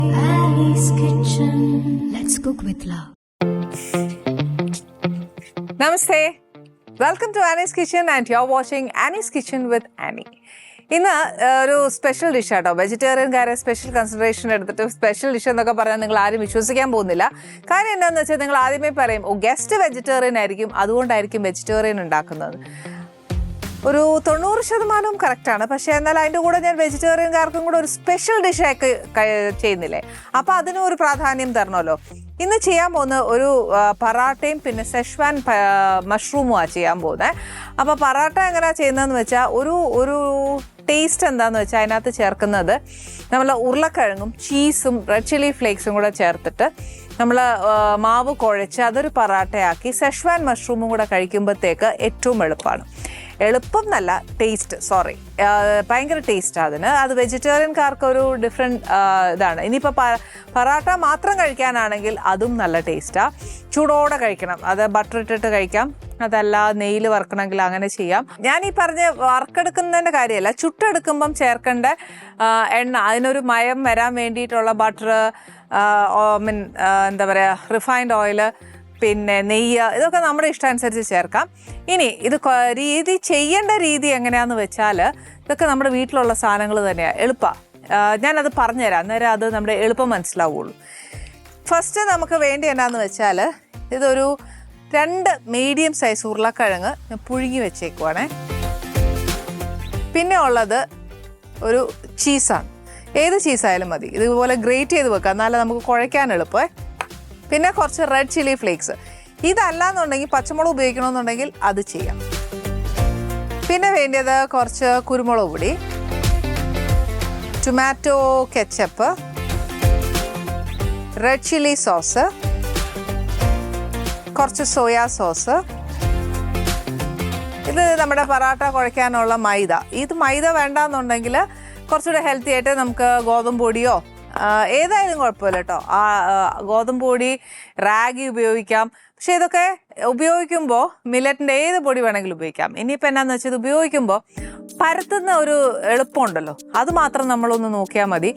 Annie's Kitchen. Let's cook with love. Namaste. Welcome to Annie's Kitchen and you're watching Annie's Kitchen with Annie. ഇന്ന് ഒരു special dish ആട്ടോ. വെജിറ്റേറിയൻകാരെ special consideration എടുത്തിട്ട് special dish എന്നൊക്കെ പറഞ്ഞാൽ നിങ്ങൾ ആരും വിശ്വസിക്കാൻ പോകുന്നില്ല. കാര്യം എന്താണെന്ന് വെച്ചാൽ നിങ്ങൾ ആദ്യമേ പറയും ഗസ്റ്റ് വെജിറ്റേറിയൻ ആയിരിക്കും, അതുകൊണ്ടായിരിക്കും വെജിറ്റേറിയൻ ഉണ്ടാക്കുന്നത്. ഒരു 90% കറക്റ്റാണ്. പക്ഷേ എന്നാൽ അതിൻ്റെ കൂടെ ഞാൻ വെജിറ്റേറിയൻകാർക്കും കൂടെ ഒരു സ്പെഷ്യൽ ഡിഷായിട്ട് ചെയ്യുന്നില്ലേ, അപ്പോൾ അതിനും ഒരു പ്രാധാന്യം തരണമല്ലോ. ഇന്ന് ചെയ്യാൻ പോകുന്ന ഒരു പറാട്ടയും പിന്നെ സെഷ്വാൻ മഷ്റൂമുമാണ് ചെയ്യാൻ പോകുന്നത്. അപ്പോൾ പറാട്ട എങ്ങനെയാണ് ചെയ്യുന്നതെന്ന് വെച്ചാൽ ഒരു ടേസ്റ്റ് എന്താണെന്ന് വെച്ചാൽ അതിനകത്ത് ചേർക്കുന്നത് നമ്മൾ ഉരുളക്കിഴങ്ങും ചീസും റെഡ് ചില്ലി ഫ്ലേക്സും കൂടെ ചേർത്തിട്ട് നമ്മൾ മാവ് കുഴച്ച് അതൊരു പറാട്ടയാക്കി സെഷ്വാൻ മഷ്റൂമും കൂടെ കഴിക്കുമ്പോഴത്തേക്ക് ഏറ്റവും എളുപ്പം എന്നല്ല ടേസ്റ്റ്, ഭയങ്കര ടേസ്റ്റാണ് അതിന്. അത് വെജിറ്റേറിയൻകാർക്ക് ഒരു ഡിഫറെൻറ്റ് ഇതാണ്. ഇനിയിപ്പോൾ പറാട്ട മാത്രം കഴിക്കാനാണെങ്കിൽ അതും നല്ല ടേസ്റ്റാണ്. ചൂടോടെ കഴിക്കണം, അത് ബട്ടർ ഇട്ടിട്ട് കഴിക്കാം, അതല്ല നെയ്യിൽ വറുക്കണമെങ്കിൽ അങ്ങനെ ചെയ്യാം. ഞാൻ ഈ പറഞ്ഞ വറുക്കെടുക്കുന്നതിൻ്റെ കാര്യമല്ല, ചുട്ടെടുക്കുമ്പം ചേർക്കേണ്ട എണ്ണ, അതിനൊരു മയം വരാൻ വേണ്ടിയിട്ടുള്ള ബട്ടർ, എന്താ പറയുക, റിഫൈൻഡ് ഓയിൽ, പിന്നെ നെയ്യ്, ഇതൊക്കെ നമ്മുടെ ഇഷ്ടമനുസരിച്ച് ചേർക്കാം. ഇനി ഇത് ചെയ്യേണ്ട രീതി എങ്ങനെയാണെന്ന് വെച്ചാൽ ഇതൊക്കെ നമ്മുടെ വീട്ടിലുള്ള സാധനങ്ങൾ തന്നെയാണ്, എളുപ്പമാണ്. ഞാനത് പറഞ്ഞുതരാം, അന്നേരം അത് നമ്മുടെ എളുപ്പം മനസ്സിലാവുള്ളൂ. ഫസ്റ്റ് നമുക്ക് വേണ്ടി എന്നാന്ന് വെച്ചാൽ ഇതൊരു 2 മീഡിയം സൈസ് ഉരുളക്കിഴങ്ങ് പുഴുങ്ങി വെച്ചേക്കുവാണേ. പിന്നെ ഉള്ളത് ഒരു ചീസാണ്, ഏത് ചീസായാലും മതി, ഇതുപോലെ ഗ്രേറ്റ് ചെയ്ത് വെക്കാം, എന്നാലും നമുക്ക് കുഴയ്ക്കാൻ എളുപ്പമേ. പിന്നെ കുറച്ച് റെഡ് ചില്ലി ഫ്ലേക്സ്, ഇതല്ലാന്നുണ്ടെങ്കിൽ പച്ചമുളക് ഉപയോഗിക്കണമെന്നുണ്ടെങ്കിൽ അത് ചെയ്യാം. പിന്നെ വേണ്ടത് കുറച്ച് കുരുമുളക് പൊടി, tomato ketchup, red chilli sauce, കുറച്ച് സോയാ സോസ്. ഇത് നമ്മുടെ പറാട്ട കുഴയ്ക്കാനുള്ള മൈദ. ഇത് മൈദ വേണ്ടാന്നുണ്ടെങ്കിൽ കുറച്ചുകൂടെ ഹെൽത്തി ആയിട്ട് നമുക്ക് ഗോതമ്പ് പൊടിയോ ഏതായാലും കുഴപ്പമില്ല കേട്ടോ. ഗോതമ്പ് പൊടി, റാഗി ഉപയോഗിക്കാം. പക്ഷേ ഇതൊക്കെ ഉപയോഗിക്കുമ്പോൾ മില്ലറ്റിൻ്റെ ഏത് പൊടി വേണമെങ്കിലും ഉപയോഗിക്കാം. ഇനിയിപ്പോൾ എന്നാന്ന് വെച്ചാൽ ഇത് ഉപയോഗിക്കുമ്പോൾ പരത്തുന്ന ഒരു എളുപ്പമുണ്ടല്ലോ, അത് മാത്രം നമ്മളൊന്ന് നോക്കിയാൽ മതി.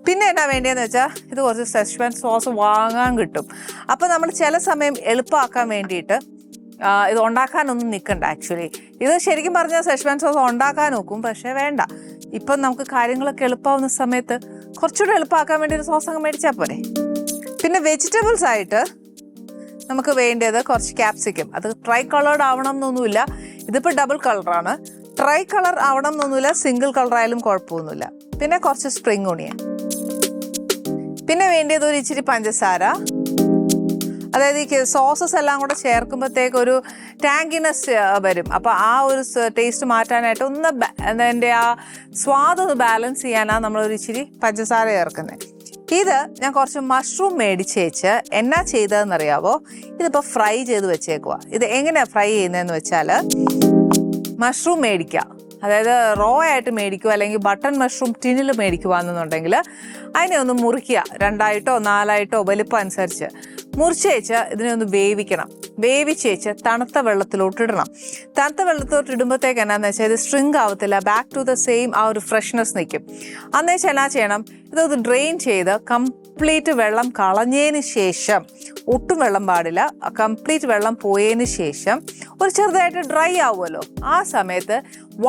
പിന്നെ എന്നാ വേണ്ടിയെന്ന് വെച്ചാൽ ഇത് കുറച്ച് സെഷ്വാൻ സോസ് വാങ്ങാൻ കിട്ടും. അപ്പോൾ നമ്മൾ ചില സമയം എളുപ്പമാക്കാൻ വേണ്ടിയിട്ട് ഇത് ഉണ്ടാക്കാനൊന്നും നിൽക്കണ്ട. ആക്ച്വലി ഇത് ശരിക്കും പറഞ്ഞാൽ സെഷ്വാൻ സോസ് ഉണ്ടാക്കാൻ നോക്കും, പക്ഷേ വേണ്ട. ഇപ്പം നമുക്ക് കാര്യങ്ങളൊക്കെ എളുപ്പമാവുന്ന സമയത്ത് കുറച്ചുകൂടെ എളുപ്പമാക്കാൻ വേണ്ടി ഒരു സോസ് അങ്ങ് മേടിച്ചാൽ പോരെ. പിന്നെ വെജിറ്റബിൾസ് ആയിട്ട് നമുക്ക് വേണ്ടത് കുറച്ച് ക്യാപ്സിക്കം. അത് ട്രൈ കളേർഡ് ആവണം എന്നൊന്നുമില്ല, ഇതിപ്പോൾ ഡബിൾ കളറാണ്. ട്രൈ കളർ ആവണം എന്നൊന്നുമില്ല, സിംഗിൾ കളറായാലും കുഴപ്പമൊന്നുമില്ല. പിന്നെ കുറച്ച് സ്പ്രിംഗ് ഓണിയൻ. പിന്നെ വേണ്ടത് ഒരു ഇച്ചിരി പഞ്ചസാര. അതായത് ഈ സോസസ് എല്ലാം കൂടെ ചേർക്കുമ്പോഴത്തേക്ക് ഒരു ടാങ്കിനെസ് വരും. അപ്പോൾ ആ ഒരു ടേസ്റ്റ് മാറ്റാനായിട്ട് അതിൻ്റെ ആ സ്വാദ് ഒന്ന് ബാലൻസ് ചെയ്യാനാണ് നമ്മളൊരു ഇച്ചിരി പഞ്ചസാര ചേർക്കുന്നത്. ഇത് ഞാൻ കുറച്ച് മഷ്റൂം മേടിച്ചേച്ച് എന്നാ ചെയ്തതെന്നറിയാവോ, ഇതിപ്പോൾ ഫ്രൈ ചെയ്ത് വെച്ചേക്കുക. ഇത് എങ്ങനെയാണ് ഫ്രൈ ചെയ്യുന്നതെന്ന് വെച്ചാൽ മഷ്റൂം മേടിക്കുക, അതായത് റോ ആയിട്ട് മേടിക്കുക, അല്ലെങ്കിൽ ബട്ടൺ മഷ്റൂം ടിന്നിൽ മേടിക്കുകയെന്നുണ്ടെങ്കിൽ അതിനെ ഒന്ന് മുറിക്കുക, 2ആയിട്ടോ 4ആയിട്ടോ വലിപ്പം അനുസരിച്ച് മുറിച്ചേച്ച് ഇതിനെ ഒന്ന് വേവിക്കണം. വേവിച്ചേച്ച് തണുത്ത വെള്ളത്തിലോട്ട് ഇടണം. തണുത്ത വെള്ളത്തിലോട്ട് ഇടുമ്പോഴത്തേക്ക് എന്നാന്ന് വെച്ചാൽ ഇത് സ്ട്രിങ്ക് ആവത്തില്ല, ബാക്ക് ടു ദ സെയിം ആ ഒരു ഫ്രഷ്നെസ് നിൽക്കും. അന്നേച്ച് എന്നാ ചെയ്യണം, ഇതൊന്ന് ഡ്രെയിൻ ചെയ്ത് കംപ്ലീറ്റ് വെള്ളം കളഞ്ഞതിന് ശേഷം, ഒട്ടും വെള്ളം പാടില്ല, കംപ്ലീറ്റ് വെള്ളം പോയതിന് ശേഷം ഒരു ചെറുതായിട്ട് ഡ്രൈ ആവുമല്ലോ, ആ സമയത്ത്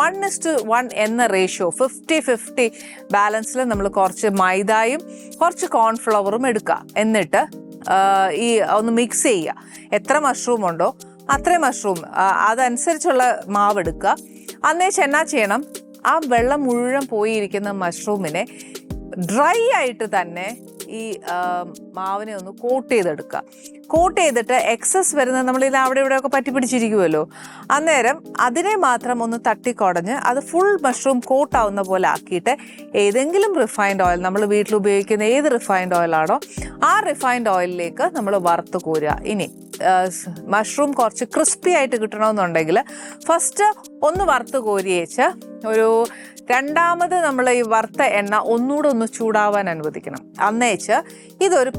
1:1 എന്ന റേഷ്യോ 50-50 ബാലൻസിൽ നമ്മൾ കുറച്ച് മൈദയും കുറച്ച് കോൺഫ്ലവറും എടുക്കുക. എന്നിട്ട് ഈ ഒന്ന് മിക്സ് ചെയ്യുക. എത്ര മഷ്റൂം ഉണ്ടോ അത്രയും മഷ്റൂം അതനുസരിച്ചുള്ള മാവ് എടുക്കുക. അന്നേച്ച് എന്നാ ചെയ്യണം, ആ വെള്ളം മുഴുവൻ പോയിരിക്കുന്ന മഷ്റൂമിനെ ഡ്രൈ ആയിട്ട് തന്നെ ഈ മാവിനെ ഒന്ന് കോട്ട് ചെയ്തെടുക്കുക. കോട്ട് ചെയ്തിട്ട് എക്സസ് വരുന്നത് നമ്മളിത് അവിടെ ഇവിടെയൊക്കെ പറ്റി പിടിച്ചിരിക്കുമല്ലോ, അന്നേരം അതിനെ മാത്രം ഒന്ന് തട്ടിക്കുടഞ്ഞ് അത് ഫുൾ മഷ്റൂം കോട്ടാവുന്ന പോലെ ആക്കിയിട്ട് ഏതെങ്കിലും റിഫൈൻഡ് ഓയിൽ, നമ്മൾ വീട്ടിൽ ഉപയോഗിക്കുന്ന ഏത് റിഫൈൻഡ് ഓയിലാണോ ആ റിഫൈൻഡ് ഓയിലിലേക്ക് നമ്മൾ വറുത്ത് കോരുക. ഇനി മഷ്റൂം കുറച്ച് ക്രിസ്പി ആയിട്ട് കിട്ടണമെന്നുണ്ടെങ്കിൽ ഫസ്റ്റ് ഒന്ന് വറുത്ത് കോരിയേച്ച് ഒരു രണ്ടാമത് നമ്മൾ ഈ വറുത്ത എണ്ണ ഒന്നുകൂടെ ഒന്ന് ചൂടാവാൻ അനുവദിക്കണം. അന്നേച്ച്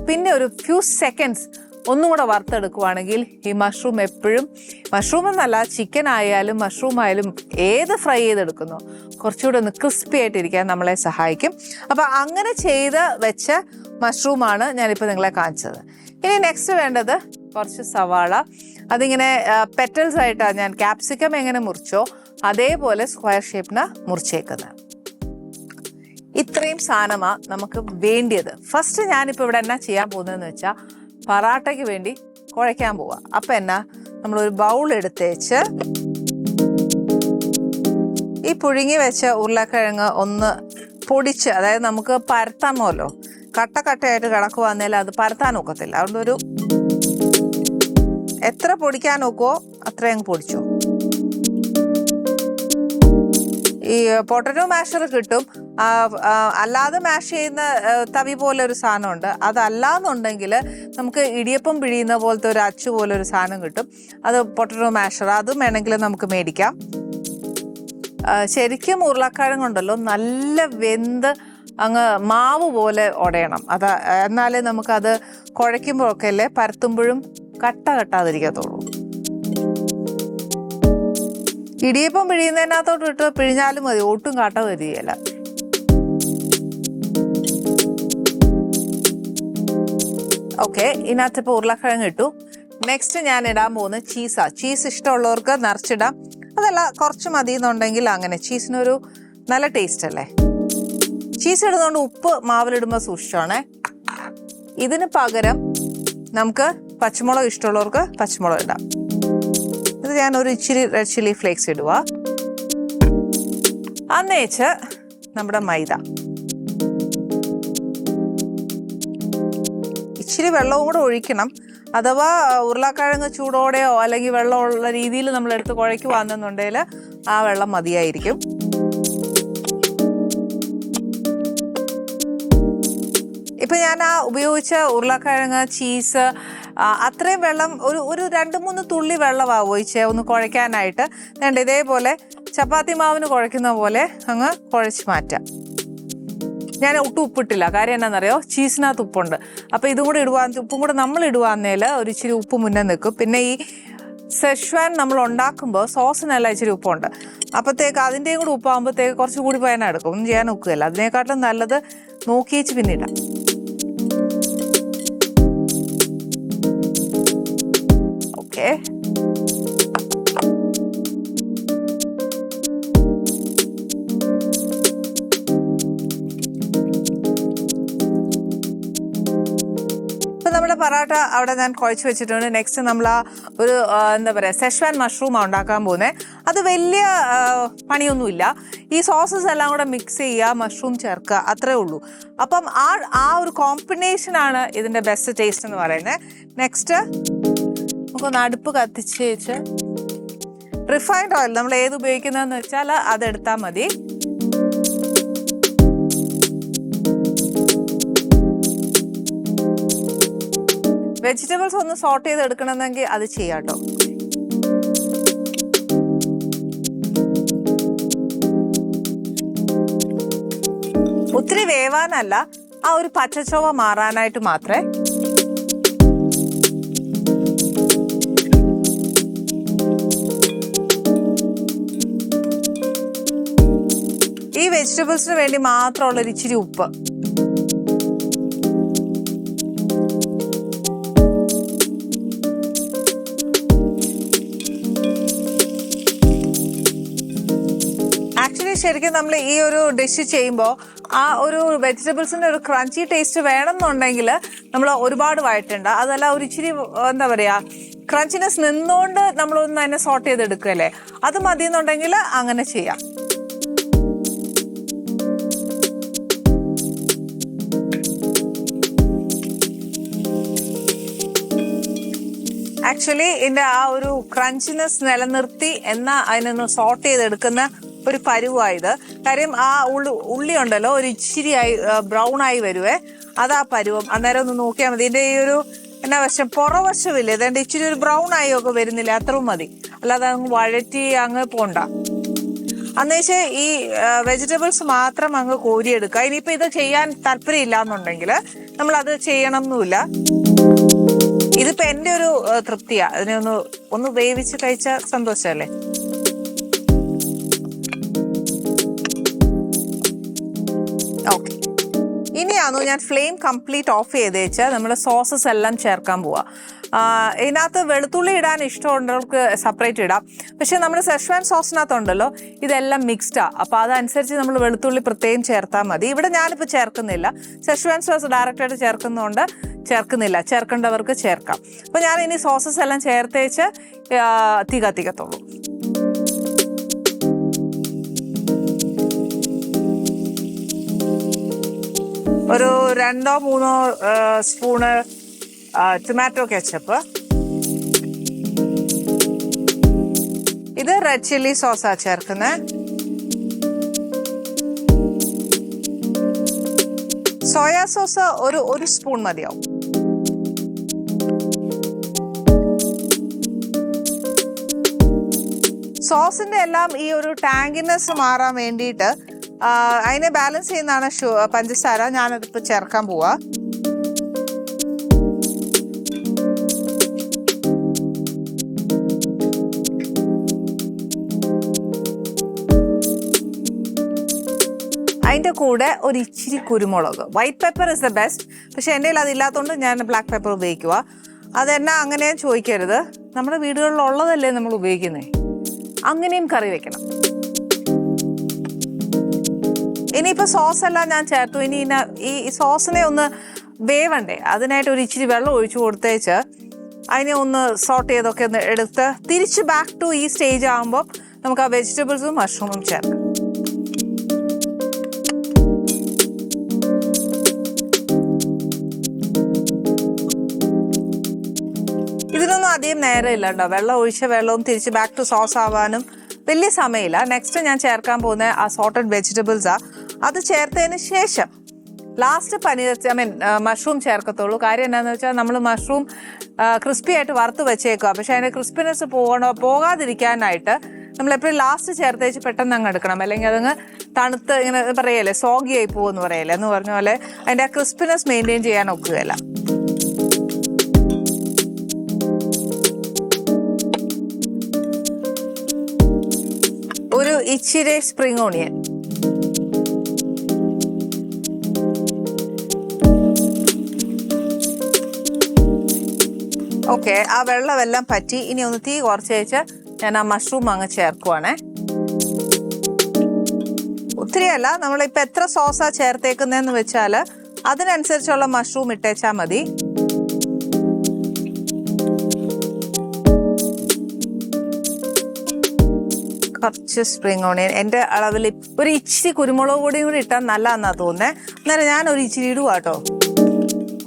പിന്നെ ഒരു ഫ്യൂ സെക്കൻഡ്സ് ഒന്നും കൂടെ വറുത്തെടുക്കുവാണെങ്കിൽ ഈ മഷ്റൂം എപ്പോഴും, മഷ്റൂം എന്നല്ല ചിക്കൻ ആയാലും മഷ്റൂം ആയാലും ഏത് ഫ്രൈ ചെയ്തെടുക്കുന്നോ കുറച്ചുകൂടെ ഒന്ന് ക്രിസ്പി ആയിട്ടിരിക്കാൻ നമ്മളെ സഹായിക്കും. അപ്പോൾ അങ്ങനെ ചെയ്ത് വെച്ച മഷ്റൂമാണ് ഞാനിപ്പോൾ നിങ്ങളെ കാണിച്ചത്. ഇനി നെക്സ്റ്റ് വേണ്ടത് കുറച്ച് സവാള. അതിങ്ങനെ പെറ്റൽസ് ആയിട്ടാണ് ഞാൻ ക്യാപ്സിക്കം എങ്ങനെ മുറിച്ചോ അതേപോലെ സ്ക്വയർ ഷേപ്പിന് മുറിച്ചേക്കുന്നത്. ഇത്രയും സാധനമാണ് നമുക്ക് വേണ്ടിയത്. ഫസ്റ്റ് ഞാനിപ്പോൾ ഇവിടെ എന്നാ ചെയ്യാൻ പോകുന്നതെന്ന് വെച്ചാൽ പറാട്ടയ്ക്ക് വേണ്ടി കുഴയ്ക്കാൻ പോവുക. അപ്പം എന്നാ നമ്മളൊരു ബൗൾ എടുത്തേച്ച് ഈ പുഴുങ്ങി വെച്ച ഉരുളക്കിഴങ്ങ് ഒന്ന് പൊടിച്ച്, അതായത് നമുക്ക് പരത്താമല്ലോ, കട്ടയായിട്ട് കിടക്കുവാന്നേലും അത് പരത്താൻ ഒക്കത്തില്ല. അതുകൊണ്ടൊരു എത്ര പൊടിക്കാൻ നോക്കുമോ അത്രയും പൊടിച്ചു. ഈ പൊട്ടറ്റോ മാഷർ കിട്ടും, അല്ലാതെ മാഷ് ചെയ്യുന്ന തവി പോലെ ഒരു സാധനമുണ്ട്. അതല്ലാന്നുണ്ടെങ്കിൽ നമുക്ക് ഇടിയപ്പം പിഴിയുന്ന പോലത്തെ ഒരു അച്ചു പോലെ ഒരു സാധനം കിട്ടും, അത് പൊട്ടറ്റോ മാഷർ. അതും വേണമെങ്കിൽ നമുക്ക് മേടിക്കാം. ശരിക്കും ഉരുളക്കിഴങ്ങുണ്ടല്ലോ നല്ല വെന്ത് അങ്ങ് മാവ് പോലെ ഉടയണം. എന്നാലേ നമുക്കത് കുഴയ്ക്കുമ്പോഴൊക്കെ അല്ലേ പരത്തുമ്പോഴും കട്ടാതിരിക്കത്തുള്ളൂ. ഇടിയപ്പം പിഴിയുന്നതിനകത്തോട്ട് ഇട്ട് പിഴിഞ്ഞാലും മതി, ഒട്ടും കട്ട വരികയില്ല. ഓക്കെ, ഇതിനകത്തിപ്പോൾ ഉരുളക്കിഴങ്ങ് ഇട്ടു. നെക്സ്റ്റ് ഞാൻ ഇടാൻ പോകുന്നത് ചീസാണ്. ചീസ് ഇഷ്ടമുള്ളവർക്ക് നിറച്ചിടാം, അതല്ല കുറച്ച് മതി എന്നുണ്ടെങ്കിൽ അങ്ങനെ. ചീസിനൊരു നല്ല ടേസ്റ്റ് അല്ലേ. ചീസ് ഇടുന്നതുകൊണ്ട് ഉപ്പ് മാവിലിടുമ്പോൾ സൂക്ഷിച്ചാണേ. ഇതിന് പകരം നമുക്ക് പച്ചമുളക് ഇഷ്ടമുള്ളവർക്ക് പച്ചമുളക് ഇടാം. ഇത് ഞാനൊരു ഇച്ചിരി റെഡ് ചില്ലി ഫ്ലേക്സ് ഇടുക. അന്നേച്ച് നമ്മുടെ മൈദ, ഇച്ചിരി വെള്ളവും കൂടെ ഒഴിക്കണം. അഥവാ ഉരുളക്കിഴങ്ങ് ചൂടോടെയോ അല്ലെങ്കിൽ വെള്ളമുള്ള രീതിയിൽ നമ്മളെടുത്ത് കുഴയ്ക്കുവാണെന്നുണ്ടെങ്കിൽ ആ വെള്ളം മതിയായിരിക്കും. ഇപ്പം ഞാൻ ആ ഉപയോഗിച്ച ഉരുളക്കിഴങ്ങ്, ചീസ്, അത്രയും വെള്ളം ഒരു 2-3 തുള്ളി വെള്ളമാണ് ഒഴിച്ച് ഒന്ന് കുഴയ്ക്കാനായിട്ട്. വേണ്ട ഇതേപോലെ ചപ്പാത്തി മാവിന് കുഴയ്ക്കുന്ന പോലെ അങ്ങ് കുഴച്ച് മാറ്റാം. ഞാൻ ഒട്ടും ഉപ്പിട്ടില്ല, കാര്യം എന്നാണെന്നറിയോ, ചീസിനകത്ത് ഉപ്പുണ്ട്. അപ്പോൾ ഇതും കൂടെ ഉപ്പും കൂടെ നമ്മൾ ഇടുവാന്നേൽ ഒരു ഇച്ചിരി ഉപ്പ് മുന്നേ നിൽക്കും. പിന്നെ ഈ സെഷ്വാൻ നമ്മൾ ഉണ്ടാക്കുമ്പോൾ സോസിനെല്ലാം ഇച്ചിരി ഉപ്പുണ്ട്. അപ്പോഴത്തേക്ക് അതിൻ്റെയും കൂടെ ഉപ്പാകുമ്പോഴത്തേക്ക് കുറച്ചുകൂടി പയന എടുക്കും. ഒന്നും ചെയ്യാൻ ഒക്കുകയില്ല. അതിനേക്കാട്ടും നല്ലത് നോക്കിയേച്ച് പിന്നിടാം. ഓക്കെ, നമ്മുടെ പറാട്ട അവിടെ ഞാൻ കുഴച്ച് വെച്ചിട്ടുണ്ട്. നെക്സ്റ്റ് നമ്മൾ ഒരു എന്താ പറയുക സെഷ്വാൻ മഷ്റൂമാണ് ഉണ്ടാക്കാൻ പോകുന്നത്. അത് വലിയ പണിയൊന്നുമില്ല. ഈ സോസസ് എല്ലാം കൂടെ മിക്സ് ചെയ്യുക, മഷ്റൂം ചേർക്കുക, അത്രേ ഉള്ളൂ. അപ്പം ആ ഒരു കോമ്പിനേഷനാണ് ഇതിൻ്റെ ബെസ്റ്റ് ടേസ്റ്റ് എന്ന് പറയുന്നത്. നെക്സ്റ്റ് നമുക്കൊന്ന് അടുപ്പ് കത്തിച്ച് വെച്ച് റിഫൈൻഡ് ഓയിൽ നമ്മൾ ഏത് ഉപയോഗിക്കുന്നതെന്ന് വെച്ചാൽ അതെടുത്താൽ മതി. വെജിറ്റബിൾസ് ഒന്ന് സോട്ട് ചെയ്ത് എടുക്കണമെന്നെങ്കിൽ അത് ചെയ്യാം കേട്ടോ. ഒത്തിരി വേവാനല്ല, ആ ഒരു പച്ചച്ചൊവ മാറാനായിട്ട് മാത്രമേ. ഈ വെജിറ്റബിൾസിന് വേണ്ടി മാത്രമുള്ളൊരു ഇച്ചിരി ഉപ്പ്. ശരിക്കും നമ്മൾ ഈ ഒരു ഡിഷ് ചെയ്യുമ്പോൾ ആ ഒരു വെജിറ്റബിൾസിൻ്റെ ഒരു ക്രഞ്ചി ടേസ്റ്റ് വേണമെന്നുണ്ടെങ്കിൽ നമ്മൾ ഒരുപാട് വഴറ്റണ്ട. അതല്ല ഒരു ഇച്ചിരി എന്താ പറയുക ക്രഞ്ചിനെസ് നിന്നുകൊണ്ട് നമ്മളൊന്ന് തന്നെ സോട്ട് ചെയ്തെടുക്കുകയല്ലേ, അത് മതി എന്നുണ്ടെങ്കിൽ അങ്ങനെ ചെയ്യാം. ആക്ച്വലി ഇതിൻ്റെ ആ ഒരു ക്രഞ്ചിനെസ് നിലനിർത്തി എന്നാൽ അതിനൊന്ന് സോട്ട് ചെയ്തെടുക്കുന്ന ഒരു പരുവായത്. കാര്യം ആ ഉള്ളി ഉണ്ടല്ലോ ഒരു ഇച്ചിരി ബ്രൗൺ ആയി വരുവേ, അതാ പരുവം. അന്നേരം ഒന്ന് നോക്കിയാൽ മതി. ഇതിൻ്റെ ഈ ഒരു എന്നാ വശം പുറവശമില്ലേ, ഇതേണ്ട ഇച്ചിരി ഒരു ബ്രൗൺ ആയി ഒക്കെ വരുന്നില്ല, അത്രയും മതി. അല്ലാതെ അങ്ങ് വഴറ്റി അങ്ങ് പോണ്ട. അന്നേച്ച് ഈ വെജിറ്റബിൾസ് മാത്രം അങ്ങ് കോരിയെടുക്കുക. ഇനിയിപ്പോൾ ഇത് ചെയ്യാൻ താല്പര്യം ഇല്ല എന്നുണ്ടെങ്കിൽ നമ്മളത് ചെയ്യണം എന്നുമില്ല. ഇതിപ്പോ എൻ്റെ ഒരു തൃപ്തിയാ. അതിനെ ഒന്ന് വേവിച്ച് കഴിച്ച സന്തോഷമല്ലേ. ഓക്കെ, ഇനിയാണോ ഞാൻ ഫ്ലെയിം കംപ്ലീറ്റ് ഓഫ് ചെയ്ത് വെച്ചാൽ നമ്മുടെ സോസസ് എല്ലാം ചേർക്കാൻ പോവാ. ഇതിനകത്ത് വെളുത്തുള്ളി ഇടാൻ ഇഷ്ടമുള്ളവർക്ക് സെപ്പറേറ്റ് ഇടാം. പക്ഷെ നമ്മുടെ സെഷ്വാൻ സോസിനകത്തുണ്ടല്ലോ ഇതെല്ലാം മിക്സ്ഡാ. അപ്പോൾ അതനുസരിച്ച് നമ്മൾ വെളുത്തുള്ളി പ്രത്യേകം ചേർത്താൽ മതി. ഇവിടെ ഞാനിപ്പോൾ ചേർക്കുന്നില്ല. സെഷ്വാൻ സോസ് ഡയറക്റ്റായിട്ട് ചേർക്കുന്നതുകൊണ്ട് ചേർക്കുന്നില്ല. ചേർക്കേണ്ടവർക്ക് ചേർക്കാം. അപ്പോൾ ഞാൻ ഇനി സോസസ് എല്ലാം ചേർത്തേച്ച് തീ കത്തിക്കത്തുള്ളൂ. ഒരു 2-3 സ്പൂണ് ടൊമാറ്റോ കെച്ചപ്പ്. ഇത് റെഡ് ചില്ലി സോസാ ചേർക്കുന്നത്. സോയാ സോസ് ഒരു സ്പൂൺ മതിയാവും. സോസിന്റെ എല്ലാം ഈ ഒരു ടാങ്കിനെസ് മാറാൻ വേണ്ടിയിട്ട് അതിനെ ബാലൻസ് ചെയ്യുന്നതാണ് പഞ്ചസാര. ഞാനതിപ്പോൾ ചേർക്കാൻ പോവാ. അതിൻ്റെ കൂടെ ഒരു ഇച്ചിരി കുരുമുളക്. White pepper is the best. പക്ഷെ എൻ്റെ കയ്യിൽ അതില്ലാത്തതുകൊണ്ട് ഞാൻ ബ്ലാക്ക് പെപ്പർ ഉപയോഗിക്കുക. അതെന്നാ അങ്ങനെ ചോദിക്കരുത്. നമ്മുടെ വീടുകളിലുള്ളതല്ലേ നമ്മൾ ഉപയോഗിക്കുന്നത്. അങ്ങനെയും കറി വെക്കണം. ഇനിയിപ്പോൾ സോസെല്ലാം ഞാൻ ചേർത്തു. ഇനി ഈ സോസിനെ ഒന്ന് വേവണ്ടേ, അതിനായിട്ട് ഒരു ഇച്ചിരി വെള്ളം ഒഴിച്ചു കൊടുത്തേച്ച് അതിനെ ഒന്ന് സോട്ട് ചെയ്തൊക്കെ ഒന്ന് എടുത്ത് തിരിച്ച് ബാക്ക് ടു ഈ സ്റ്റേജ് ആകുമ്പോൾ നമുക്ക് ആ വെജിറ്റബിൾസും മഷ്റൂമും ചേർക്കാം. ഇതിനൊന്നും അധികം നേരമില്ല കേട്ടോ. വെള്ളം ഒഴിച്ച വെള്ളവും തിരിച്ച് ബാക്ക് ടു സോസ് ആവാനും വലിയ സമയമില്ല. നെക്സ്റ്റ് ഞാൻ ചേർക്കാൻ പോകുന്ന ആ സോട്ടഡ് വെജിറ്റബിൾസാ. അത് ചേർത്തതിന് ശേഷം ലാസ്റ്റ് മഷ്റൂം ചേർക്കത്തുള്ളൂ. കാര്യം എന്താണെന്ന് വെച്ചാൽ നമ്മൾ മഷ്റൂം ക്രിസ്പി ആയിട്ട് വറുത്ത് വെച്ചേക്കുക. പക്ഷെ അതിൻ്റെ ക്രിസ്പിനെസ് പോകാതിരിക്കാനായിട്ട് നമ്മളെപ്പോഴും ലാസ്റ്റ് ചേർത്തേച്ച് പെട്ടെന്ന് അങ്ങ് എടുക്കണം. അല്ലെങ്കിൽ അതങ്ങ് തണുത്ത് ഇങ്ങനെ പറയല്ലേ സോഗി ആയി പോകുമെന്ന് പറയല്ലേ എന്ന് പറഞ്ഞ പോലെ അതിൻ്റെ ആ ക്രിസ്പിനെസ് മെയിൻറ്റെയിൻ ചെയ്യാൻ ഒക്കുകയില്ല. ഒരു ഇച്ചിരി സ്പ്രിംഗ് ഓണിയൻ. ഓക്കെ, ആ വെള്ളമെല്ലാം പറ്റി. ഇനി ഒന്ന് തീ കുറച്ച് വെച്ച് ഞാൻ ആ മഷ്റൂം അങ്ങ് ചേർക്കുവാണേ. ഒത്തിരിയല്ല, നമ്മളിപ്പോൾ എത്ര സോസാ ചേർത്തേക്കുന്നതെന്ന് വെച്ചാൽ അതിനനുസരിച്ചുള്ള മഷ്റൂം ഇട്ടേച്ചാൽ മതി. കുറച്ച് സ്പ്രിംഗ് ഓണിയൻ. എൻ്റെ അളവിൽ ഒരു ഇച്ചിരി കുരുമുളക് പൊടിയും കൂടി ഇട്ടാൽ നല്ലതെന്നാണ് തോന്നുന്നത്. അന്നേരം ഞാൻ ഒരു ഇച്ചിരി ഇടുക കേട്ടോ.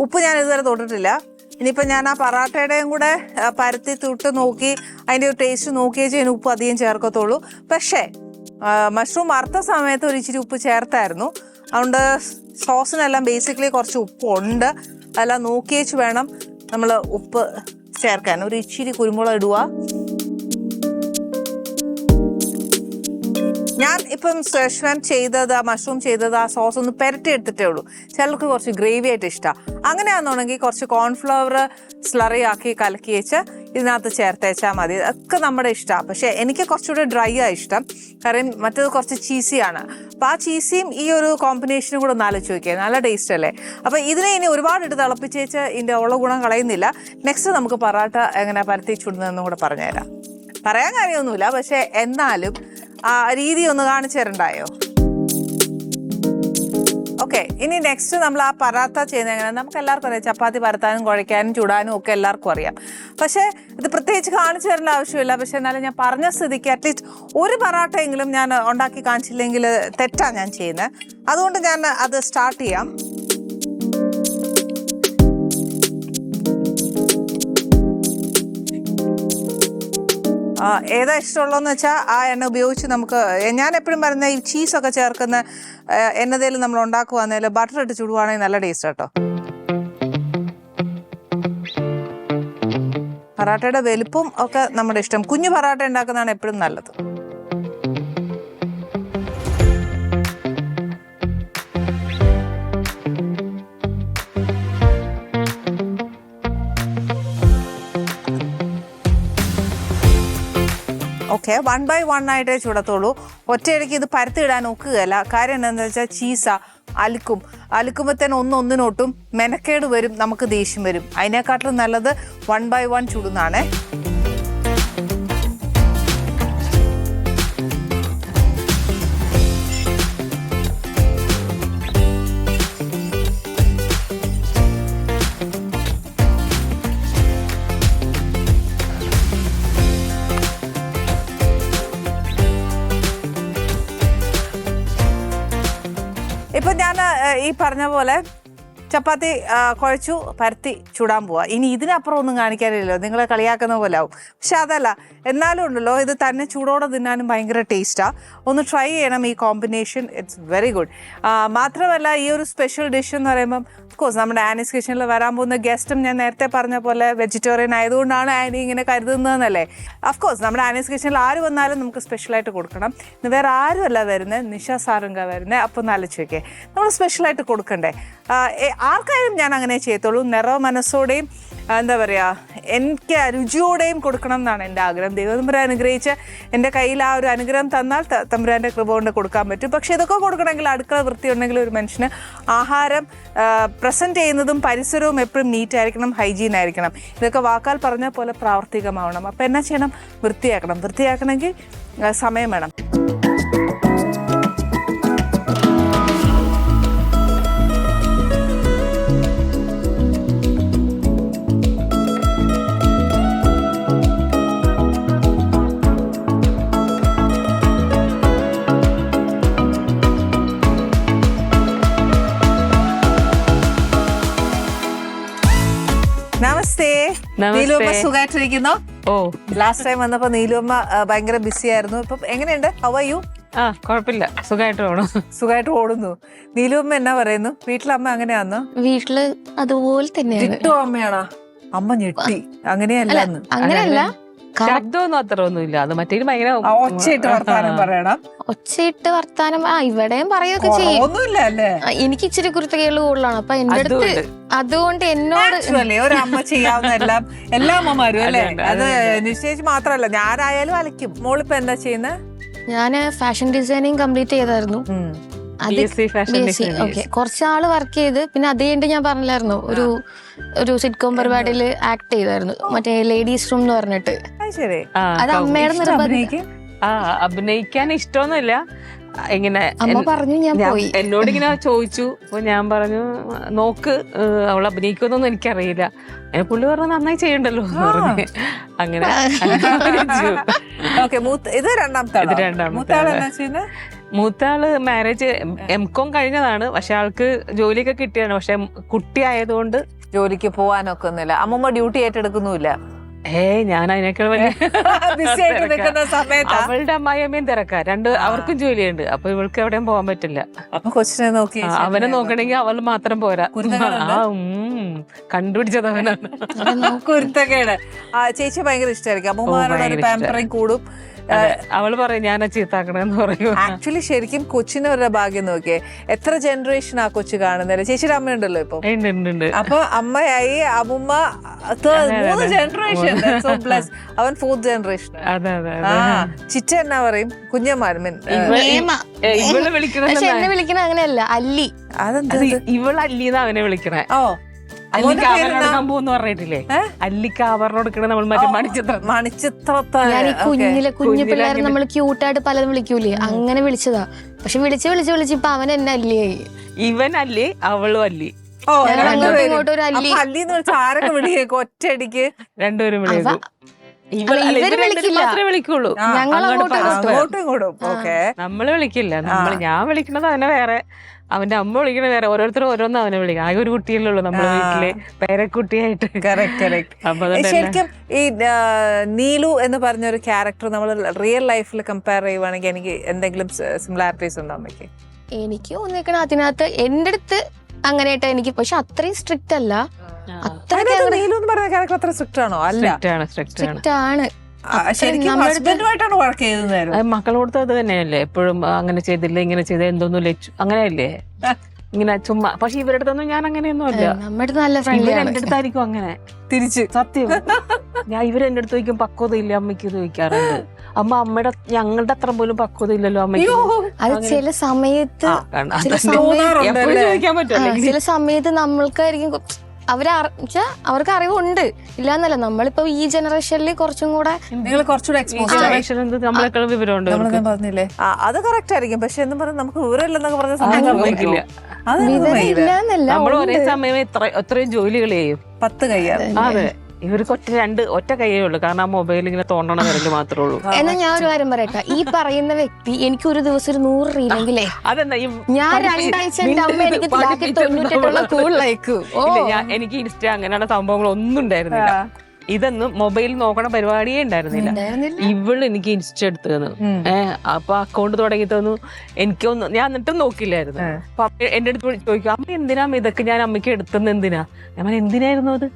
ഉപ്പ് ഞാൻ ഇതുവരെ തൊട്ടിട്ടില്ല. ഇനിയിപ്പോൾ ഞാൻ ആ പറാട്ടയുടെയും കൂടെ പരത്തി തൊട്ട് നോക്കി അതിൻ്റെ ഒരു ടേസ്റ്റ് നോക്കി വെച്ച് ഞാൻ ഉപ്പ് അധികം ചേർക്കത്തുള്ളൂ. പക്ഷേ മഷ്റൂം വറുത്ത സമയത്ത് ഒരു ഇച്ചിരി ഉപ്പ് ചേർത്തായിരുന്നു. അതുകൊണ്ട് സോസിനെല്ലാം ബേസിക്കലി കുറച്ച് ഉപ്പുണ്ട്. അതെല്ലാം നോക്കി വെച്ച് വേണം നമ്മൾ ഉപ്പ് ചേർക്കാൻ. ഒരു ഇച്ചിരി കുരുമുളക് ഇടുക. ഞാൻ ഇപ്പം സെഷ്വാൻ ചെയ്തത് മഷ്റൂം ചെയ്തത് ആ സോസ് ഒന്ന് പെരട്ടി എടുത്തിട്ടേ ഉള്ളൂ. ചിലർക്ക് കുറച്ച് ഗ്രേവി ആയിട്ട് ഇഷ്ടമാണ്. അങ്ങനെയാണെന്നുണ്ടെങ്കിൽ കുറച്ച് കോൺഫ്ലവർ സ്ലറി ആക്കി കലക്കി വെച്ച് ഇതിനകത്ത് ചേർത്തേച്ചാൽ മതി. ഒക്കെ നമ്മുടെ ഇഷ്ടമാണ്. പക്ഷേ എനിക്ക് കുറച്ചുകൂടെ ഡ്രൈ ആണ് ഇഷ്ടം. കാരണം മറ്റേത് കുറച്ച് ചീസിയാണ്. അപ്പോൾ ആ ചീസിയും ഈ ഒരു കോമ്പിനേഷനും കൂടെ ഒന്ന് ആലോചിച്ച് നോക്കിയാൽ നല്ല ടേസ്റ്റ് അല്ലേ. അപ്പോൾ ഇതിനെ ഇനി ഒരുപാട് തിളപ്പിച്ചേച്ച് ഇതിൻ്റെ ഉള്ള ഗുണം കളയുന്നില്ല. നെക്സ്റ്റ് നമുക്ക് പറാട്ട എങ്ങനെ പരത്തി ചുടുന്നതെന്നും കൂടെ പറഞ്ഞുതരാം. പറയാൻ കാര്യമൊന്നുമില്ല, പക്ഷേ എന്നാലും ആ രീതി ഒന്ന് കാണിച്ചു തരണ്ടായോ. ഓക്കെ, ഇനി നെക്സ്റ്റ് നമ്മൾ ആ പറാത്ത ചെയ്യുന്നത് എങ്ങനെ. നമുക്ക് എല്ലാവർക്കും അറിയാം, ചപ്പാത്തി പരത്താനും കുഴയ്ക്കാനും ചൂടാനും ഒക്കെ എല്ലാവർക്കും അറിയാം. പക്ഷേ ഇത് പ്രത്യേകിച്ച് കാണിച്ചു തരേണ്ട ആവശ്യമില്ല. പക്ഷെ എന്നാലും ഞാൻ പറഞ്ഞ സ്ഥിതിക്ക് അറ്റ്ലീസ്റ്റ് ഒരു പറാട്ടയെങ്കിലും ഞാൻ ഉണ്ടാക്കി കാണിച്ചില്ലെങ്കിൽ തെറ്റാണ് ഞാൻ ചെയ്യുന്നത്. അതുകൊണ്ട് ഞാൻ അത് സ്റ്റാർട്ട് ചെയ്യാം. ഏതാ ഇഷ്ടമുള്ളതെന്ന് വെച്ചാൽ ആ എണ്ണ ഉപയോഗിച്ച് നമുക്ക്, ഞാൻ എപ്പോഴും പറയുന്ന ഈ ചീസൊക്കെ ചേർക്കുന്ന എണ്ണതേലും നമ്മൾ ഉണ്ടാക്കുവാന്നേലും ബട്ടർ ഇട്ട് ചുടുവാണെങ്കിൽ നല്ല ടേസ്റ്റ് കേട്ടോ. പറാട്ടയുടെ വലുപ്പം ഒക്കെ നമ്മുടെ ഇഷ്ടം. കുഞ്ഞു പറാട്ട ഉണ്ടാക്കുന്നതാണ് എപ്പോഴും നല്ലത്. ഓക്കെ 1 by 1 ആയിട്ടേ ചുടത്തുള്ളൂ. ഒറ്റയടിക്ക് ഇത് പരത്തിയിടാൻ ഒക്കുകയല്ല. കാര്യം എന്താണെന്ന് വെച്ചാൽ ചീസ അലുക്കുമ്പോൾ തന്നെ ഒന്നിനോട്ടും മെനക്കേട് വരും, നമുക്ക് ദേഷ്യം വരും. അതിനെക്കാട്ടിലും നല്ലത് 1 by 1 ചുടുന്നതാണേ. ഇപ്പൊ ഞാൻ ഈ പറഞ്ഞ പോലെ ചപ്പാത്തി കുഴച്ചു പരത്തി ചുടാൻ പോവാ. ഇനി ഇതിനപ്പുറം ഒന്നും കാണിക്കാനില്ലല്ലോ, നിങ്ങളെ കളിയാക്കുന്ന പോലെ ആവും. പക്ഷെ അതല്ല, എന്നാലും ഉണ്ടല്ലോ ഇത് തന്നെ ചൂടോടെ തിന്നാനും ഭയങ്കര ടേസ്റ്റാ. ഒന്ന് ട്രൈ ചെയ്യണം ഈ കോമ്പിനേഷൻ, ഇറ്റ്സ് വെരി ഗുഡ്. മാത്രമല്ല ഈ ഒരു സ്പെഷ്യൽ ഡിഷ് എന്ന് പറയുമ്പം ഓഫ്കോഴ്സ് നമ്മുടെ ആനീസ് കിച്ചണിൽ വരാൻ പോകുന്ന ഗസ്റ്റും ഞാൻ നേരത്തെ പറഞ്ഞ പോലെ വെജിറ്റേറിയൻ ആയതുകൊണ്ടാണ് ആനി ഇങ്ങനെ കരുതുന്നതെന്നല്ലേ. അഫ്കോഴ്സ് നമ്മുടെ ആനീസ് കിച്ചണിൽ ആര് വന്നാലും നമുക്ക് സ്പെഷ്യലായിട്ട് കൊടുക്കണം. ഇന്ന് വേറെ ആരുമല്ല വരുന്നത്, നിഷ സാറുങ്ക വരുന്നത്. അപ്പോൾ ഒന്ന് ആലോചിച്ച് വെക്കേ, നമ്മൾ സ്പെഷ്യലായിട്ട് കൊടുക്കണ്ടേ? ആർക്കായാലും ഞാൻ അങ്ങനെ ചെയ്യത്തുള്ളൂ. നിറ മനസ്സോടെയും എന്താ പറയുക, എനിക്ക് രുചിയോടെയും കൊടുക്കണം എന്നാണ് എൻ്റെ ആഗ്രഹം. ദൈവതമ്പുരാൻ അനുഗ്രഹിച്ച് എൻ്റെ കയ്യിൽ ആ ഒരു അനുഗ്രഹം തന്നാൽ തമ്പുരാൻ്റെ കൃപ കൊണ്ട് കൊടുക്കാൻ പറ്റും. പക്ഷെ ഇതൊക്കെ കൊടുക്കണമെങ്കിൽ അടുക്കള വൃത്തി ഉണ്ടെങ്കിൽ ഒരു മനുഷ്യന് ആഹാരം പ്രസൻറ്റ് ചെയ്യുന്നതും പരിസരവും എപ്പോഴും നീറ്റായിരിക്കണം, ഹൈജീൻ ആയിരിക്കണം. ഇതൊക്കെ വാക്കാൽ പറഞ്ഞ പോലെ പ്രാവർത്തികമാവണം. അപ്പം എന്നാ ചെയ്യണം? വൃത്തിയാക്കണം. വൃത്തിയാക്കണമെങ്കിൽ സമയം വേണം. നമസ്തേ. നീലുമ്മ സുഖമായിട്ടിരിക്കുന്നോ? ലാസ്റ്റ് ടൈം വന്നപ്പോ നീലുമ്മ ഭയങ്കര ബിസി ആയിരുന്നു. ഇപ്പൊ എങ്ങനെയുണ്ട്? How are you? കുഴപ്പമില്ല, സുഖമായിട്ട് ഓടുന്നു. നീലുമ്മ എന്നാ പറയുന്നു? വീട്ടിലമ്മ അങ്ങനെയാന്നോ? വീട്ടില് അതുപോലെ തന്നെയാണ്. അമ്മയാണോ? അമ്മ ഞെട്ടി. അങ്ങനെയല്ല, ശബ്ദമൊന്നും അത്ര ഒന്നുമില്ല. അത് മറ്റേ ഭയങ്കര ഒച്ചയിട്ട് വർത്താനം പറയണം. ഒച്ചയിട്ട് വർത്താനം ഇവിടെയും പറയുകയൊക്കെ ചെയ്യും. എനിക്ക് ഇച്ചിരി കുരുത്തകേള് കൂടുതലാണ്. അപ്പൊ എന്റെ അടുത്ത് അതുകൊണ്ട് എന്നോട് ഒരു അമ്മ ചെയ്യാവുന്ന എല്ലാ അമ്മമാരും അല്ലേ, അത് നിശ്ചയിച്ച് മാത്രല്ല ഞാനായാലും അലയ്ക്കും. മോളിപ്പോ എന്താ ചെയ്യുന്നത്? ഞാന് ഫാഷൻ ഡിസൈനിങ് കംപ്ലീറ്റ് ചെയ്തായിരുന്നു. കുറച്ചാള് വർക്ക് ചെയ്ത് പിന്നെ അത് കഴിഞ്ഞിട്ട് ഞാൻ പറഞ്ഞില്ലായിരുന്നു ഒരു സിറ്റ്കോം പരിപാടിയിൽ ആക്ട് ചെയ്തായിരുന്നു, മറ്റേ ലേഡീസ് റൂം എന്ന് പറഞ്ഞിട്ട്. അത് അമ്മയുടെ നിർബന്ധം. അഭിനയിക്കാൻ ഇഷ്ടമൊന്നുമില്ല. ഇങ്ങനെ അമ്മ പറഞ്ഞു, ഞാൻ പോയി. എന്നോട് ഇങ്ങനെ ചോദിച്ചു. അപ്പൊ ഞാൻ പറഞ്ഞു നോക്ക്, അവൾ അഭിനയിക്കുന്നൊന്നും എനിക്കറിയില്ല. അങ്ങനെ പുള്ളി പറഞ്ഞു നന്നായി ചെയ്യണ്ടല്ലോ എന്ന് പറഞ്ഞു. അങ്ങനെ ഇത് രണ്ടാമത്തെ. മൂത്താള് മാരേജ് M.Com കഴിഞ്ഞതാണ്. പക്ഷെ ആൾക്ക് ജോലിയൊക്കെ കിട്ടിയാണ്. പക്ഷെ കുട്ടി ആയതുകൊണ്ട് ജോലിക്ക് പോവാനൊക്കെ ഒന്നുമില്ല. അമ്മമ്മ ഡ്യൂട്ടി ഏറ്റെടുക്കുന്നുമില്ല. ഞാൻ അതിനേക്കാൾ അവളുടെ അമ്മായിയമ്മയും തിരക്കാ. അവർക്കും ജോലിയുണ്ട്. അപ്പൊ ഇവൾക്ക് എവിടെയും പോകാൻ പറ്റില്ല. അപ്പൊ കൊച്ചിനെ നോക്കി അവനെ നോക്കണമെങ്കിൽ അവൾ മാത്രം പോരാ. കണ്ടുപിടിച്ചത് അവനാണ്. കുരുത്തക്കേട് ചേച്ചി ഭയങ്കര ഇഷ്ടമായിരിക്കും. അമ്മമാരോട് പാമ്പറിങ് കൂടും. അവള് പറയും ഞാൻ ചീത്താക്കണെന്ന് പറയും. ആക്ച്വലി ശരിക്കും കൊച്ചിന് ഒരു ഭാഗ്യം നോക്കിയേ, എത്ര ജനറേഷൻ ആ കൊച്ചു കാണുന്നില്ല. ചേച്ചിയുടെ അമ്മയുണ്ടല്ലോ ഇപ്പൊ. അപ്പൊ അമ്മയായി, അമ്മുമ്മ 3 ജനറേഷൻ, അവൻ 4th ജനറേഷൻ. ചിറ്റ എന്നാ പറയും? കുഞ്ഞമ്മാൻ. ഇവള് വിളിക്കണ എന്നെ വിളിക്കണ അങ്ങനെയല്ല, അല്ലി. അതെന്താ ഇവള് അല്ലിന്നാ അവനെ വിളിക്കണേ. അല്ലിക്ക് ആഭരണം പോന്ന് പറഞ്ഞിട്ടില്ലേ? അല്ലിക്ക് ആഭരണം കൊടുക്കണേ നമ്മൾ മറ്റേ മണിച്ചിത്രത്തെ. കുഞ്ഞു പിള്ളേർ നമ്മൾ ക്യൂട്ടായിട്ട് പലതും വിളിക്കൂലേ, അങ്ങനെ വിളിച്ചതാ. പക്ഷെ വിളിച്ച് ഇപ്പൊ അവൻ എന്നെ അല്ലിയായി. ഇവൻ അല്ലി, അവളും അല്ലി. അങ്ങോട്ടും ഇങ്ങോട്ടും ഒരു അല്ലി. അല്ലിന്ന് വെച്ചാൽ ആരൊക്കെ വിളിയേക്കും ഒറ്റയടിക്ക്? രണ്ടുപേരും വിളിക്കും. ഇവര് വിളിക്കില്ല, വിളിക്കുള്ളൂ. അങ്ങോട്ടും ഇങ്ങോട്ടും. നമ്മള് വിളിക്കില്ല. ഞാൻ വിളിക്കണത് അവനെ വേറെ, അവന്റെ അമ്മ വിളിക്കണ വേറെ. ഓരോരുത്തരും ഓരോന്നും അവനെ വിളിക്കും. ആകെ ഒരു കുട്ടിയല്ലേ ഉള്ളൂ നമ്മുടെ വീട്ടില്, പേരക്കുട്ടിയായിട്ട്. ശരിക്കും ഈ നീലു എന്ന് പറഞ്ഞൊരു ക്യാരക്ടർ നമ്മൾ റിയൽ ലൈഫിൽ കമ്പയർ ചെയ്യുവാണെങ്കിൽ എനിക്ക് എന്തെങ്കിലും സിമിലാരിറ്റീസ് ഉണ്ടോ അമ്മയ്ക്ക്? എനിക്ക് തോന്നിയേക്കണ അതിനകത്ത് എന്റെ അടുത്ത് അങ്ങനെയായിട്ട് എനിക്ക്, പക്ഷെ അത്രയും സ്ട്രിക്റ്റ് അല്ല. നീലു എന്ന് പറഞ്ഞ ക്യാരക്ടർ അത്ര സ്ട്രിക്റ്റ് ആണോ? അല്ല, സ്ട്രിക്റ്റ് ആണ്. മക്കളോടത്ത് അത് തന്നെയല്ലേ എപ്പോഴും. അങ്ങനെ ചെയ്തില്ല, ഇങ്ങനെ ചെയ്ത എന്തോന്നും ലച്ചു, അങ്ങനെയല്ലേ ഇങ്ങനെ ചുമ്മാ. പക്ഷെ ഇവരുടെ അടുത്തൊന്നും ഞാൻ അങ്ങനെയൊന്നും അല്ല. നമ്മുടെ നല്ല ഫ്രണ്ട് എന്റെ അടുത്തായിരിക്കും അങ്ങനെ തിരിച്ച്. സത്യം ഞാൻ ഇവരെന്റെ അടുത്ത് ചോദിക്കും പക്വത ഇല്ല അമ്മയ്ക്ക് ചോദിക്കാറുണ്ട്. അമ്മയുടെ ഞങ്ങളുടെ അത്ര പോലും പക്വത ഇല്ലല്ലോ അമ്മയ്ക്ക്. അത് ചില സമയത്ത് ചോദിക്കാൻ പറ്റുമല്ലോ. ചില സമയത്ത് നമ്മൾക്കായിരിക്കും അവർക്ക് അറിവുണ്ട് ഇല്ലാന്നല്ല. നമ്മളിപ്പോ ഈ ജനറേഷനിൽ കുറച്ചും കൂടെ നിങ്ങൾ കുറച്ചുകൂടെ നമ്മളെക്കാളും വിവരമുണ്ട്. പറഞ്ഞില്ലേ അത് കറക്റ്റ് ആയിരിക്കും. പക്ഷെ എന്ന് പറഞ്ഞാൽ നമുക്ക് വിവരമില്ലെന്നൊക്കെ പറഞ്ഞ സംഭവിക്കില്ല. ഇല്ലാന്നല്ല. നമ്മൾ ഒരേ സമയം എത്രയും ജോലികൾ ചെയ്യും. 10 കൈയാണ്. അതെ, ഇവർക്ക് ഒറ്റ കൈയേ ഉള്ളൂ. കാരണം ആ മൊബൈൽ ഇങ്ങനെ തോണ്ടണ വരല് മാത്രമേ ഉള്ളൂ. എന്നാ ഞാൻ ഒരു കാര്യം പറയട്ടെ, ഈ പറയുന്ന വ്യക്തി എനിക്ക് ഒരു ദിവസം ഒരു 100 റീലെങ്കിലേ അതെന്താ ഞാൻ 2 ആഴ്ച എന്റെ അമ്മ എനിക്ക് 98 കൂടുതലയക്കും. എനിക്ക് ഇൻസ്റ്റ അങ്ങനെയുള്ള സംഭവങ്ങളൊന്നും ഉണ്ടായിരുന്നില്ല. ഇതൊന്നും മൊബൈൽ നോക്കണ പരിപാടിയേ ഉണ്ടായിരുന്നില്ല. ഇവള് എനിക്ക് ഇൻസ്റ്റ എടുത്തു തന്നു. അപ്പൊ അക്കൗണ്ട് തുടങ്ങി തന്നു. എനിക്കൊന്നും ഞാൻ എന്നിട്ടും നോക്കില്ലായിരുന്നു. അപ്പൊ എന്റെ അടുത്ത് ചോദിക്കും അമ്മ എന്തിനാ ഇതൊക്കെ ഞാൻ അമ്മയ്ക്ക് എടുത്തുന്ന എന്തിനാ? ഞാൻ എന്തിനായിരുന്നു അത്?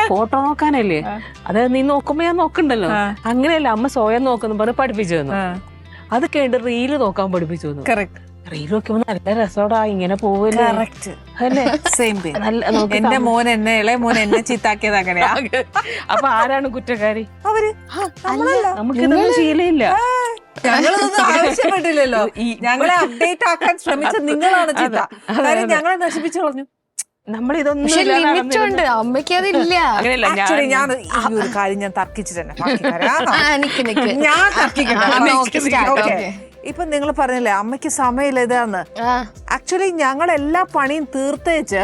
ഫോട്ടോ നോക്കാനല്ലേ? അതായത് നീ നോക്കുമ്പോ ഞാൻ നോക്കണ്ടല്ലോ. അങ്ങനെയല്ല, അമ്മ സ്വയം നോക്കുന്നു പറഞ്ഞ് പഠിപ്പിച്ചു തന്നു. അത് കേട്ട് റീല് നോക്കാൻ പഠിപ്പിച്ചു തന്നു. റീൽ നോക്കുമ്പോ നല്ല രസോടാ, ഇങ്ങനെ പോവല്ലേ. എന്റെ മോൻ എന്നെ ഇളയ മോൻ എന്നെ ചീത്താക്കിയത് അങ്ങനെയാ. അപ്പൊ ആരാണ് കുറ്റക്കാരി? അവര്. നമുക്കിതൊന്നും ശീലമില്ല. ഞങ്ങളൊന്നും ആവശ്യപ്പെട്ടില്ലല്ലോ. ഞങ്ങളെ അപ്ഡേറ്റ് ആക്കാൻ ശ്രമിച്ച നിങ്ങളാണ് ചീത്ത. കാര്യം ഞങ്ങളെ നശിപ്പിച്ചു കളഞ്ഞു. നമ്മളിതൊന്നും അമ്മയ്ക്ക് അതില്ല. ആക്ച്വലി ഞാൻ ഈ ഒരു കാര്യം ഞാൻ തർക്കിച്ചു തന്നെ. ഞാൻ തർക്കിക്കട്ടെ. ഇപ്പൊ നിങ്ങൾ പറഞ്ഞില്ലേ അമ്മയ്ക്ക് സമയമില്ല ഇതാന്ന്. ആക്ച്വലി ഞങ്ങൾ എല്ലാ പണിയും തീർത്തേച്ച്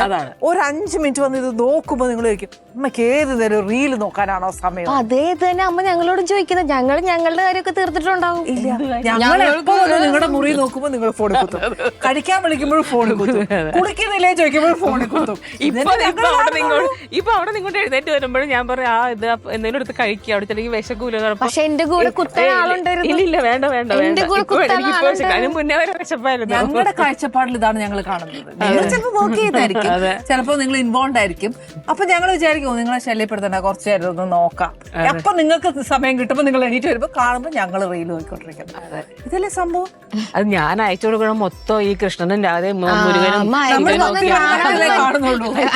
ഒരു 5 മിനിറ്റ് വന്ന് ഇത് നോക്കുമ്പോ നിങ്ങൾ ചോദിക്കും അമ്മയ്ക്ക് ഏത് നേരം റീല് നോക്കാനാണോ സമയം? അതേ തന്നെ അമ്മ ഞങ്ങളോട് ചോദിക്കുന്നത്. ഞങ്ങളുടെ കാര്യമൊക്കെ തീർത്തിട്ടുണ്ടാവും. ഇല്ല, ഞങ്ങൾ എപ്പോ നിങ്ങളുടെ മുറി നോക്കുമ്പോ നിങ്ങൾ ഫോണിൽ കുത്തും. കഴിക്കാൻ വിളിക്കുമ്പോഴും ഫോണിൽ കുത്തും. കുളിക്കുന്നില്ലേ ചോദിക്കുമ്പോൾ ഫോണിൽ കുത്തും. ഇപ്പൊ അവിടെ നിങ്ങോട്ട് എഴുന്നേറ്റ് വരുമ്പോഴും ഞാൻ പറയാം ഇത് എന്തെങ്കിലും എടുത്ത് കഴിക്കുക. അവിടെ ചെല്ലെങ്കിൽ വിശക്കൂല. പക്ഷെ എന്റെ കൂടെ കുത്താൻ ആളുണ്ടായിരുന്നു. ഇല്ല വേണ്ട മുന്നേ വരെ വിശപ്പായിരുന്നു. ഞങ്ങളുടെ കാഴ്ചപ്പാടിൽ ഇതാണ് ഞങ്ങൾ കാണുന്നത്. നിങ്ങൾ ചിലപ്പോൾ വർക്ക് ചെയ്തായിരിക്കും, ചിലപ്പോൾ നിങ്ങൾ ഇൻവോൾവ് ആയിരിക്കും. അപ്പൊ ഞങ്ങൾ വിചാരിക്കും നിങ്ങളെ ശല്യപ്പെടുത്തണ്ട, കുറച്ചു നേരം ഒന്ന് നോക്കാം. അപ്പൊ നിങ്ങൾക്ക് സമയം കിട്ടുമ്പോൾ നിങ്ങൾ എണീറ്റ് വരുമ്പോ കാണുമ്പോൾ ഞങ്ങൾ റീൽ നോക്കിക്കൊണ്ടിരിക്കുന്നത്. ഇതല്ലേ സംഭവം? അത് ഞാൻ അയച്ചു കൊടുക്കണം മൊത്തം ഈ കൃഷ്ണനും രാധയും മുരുകനും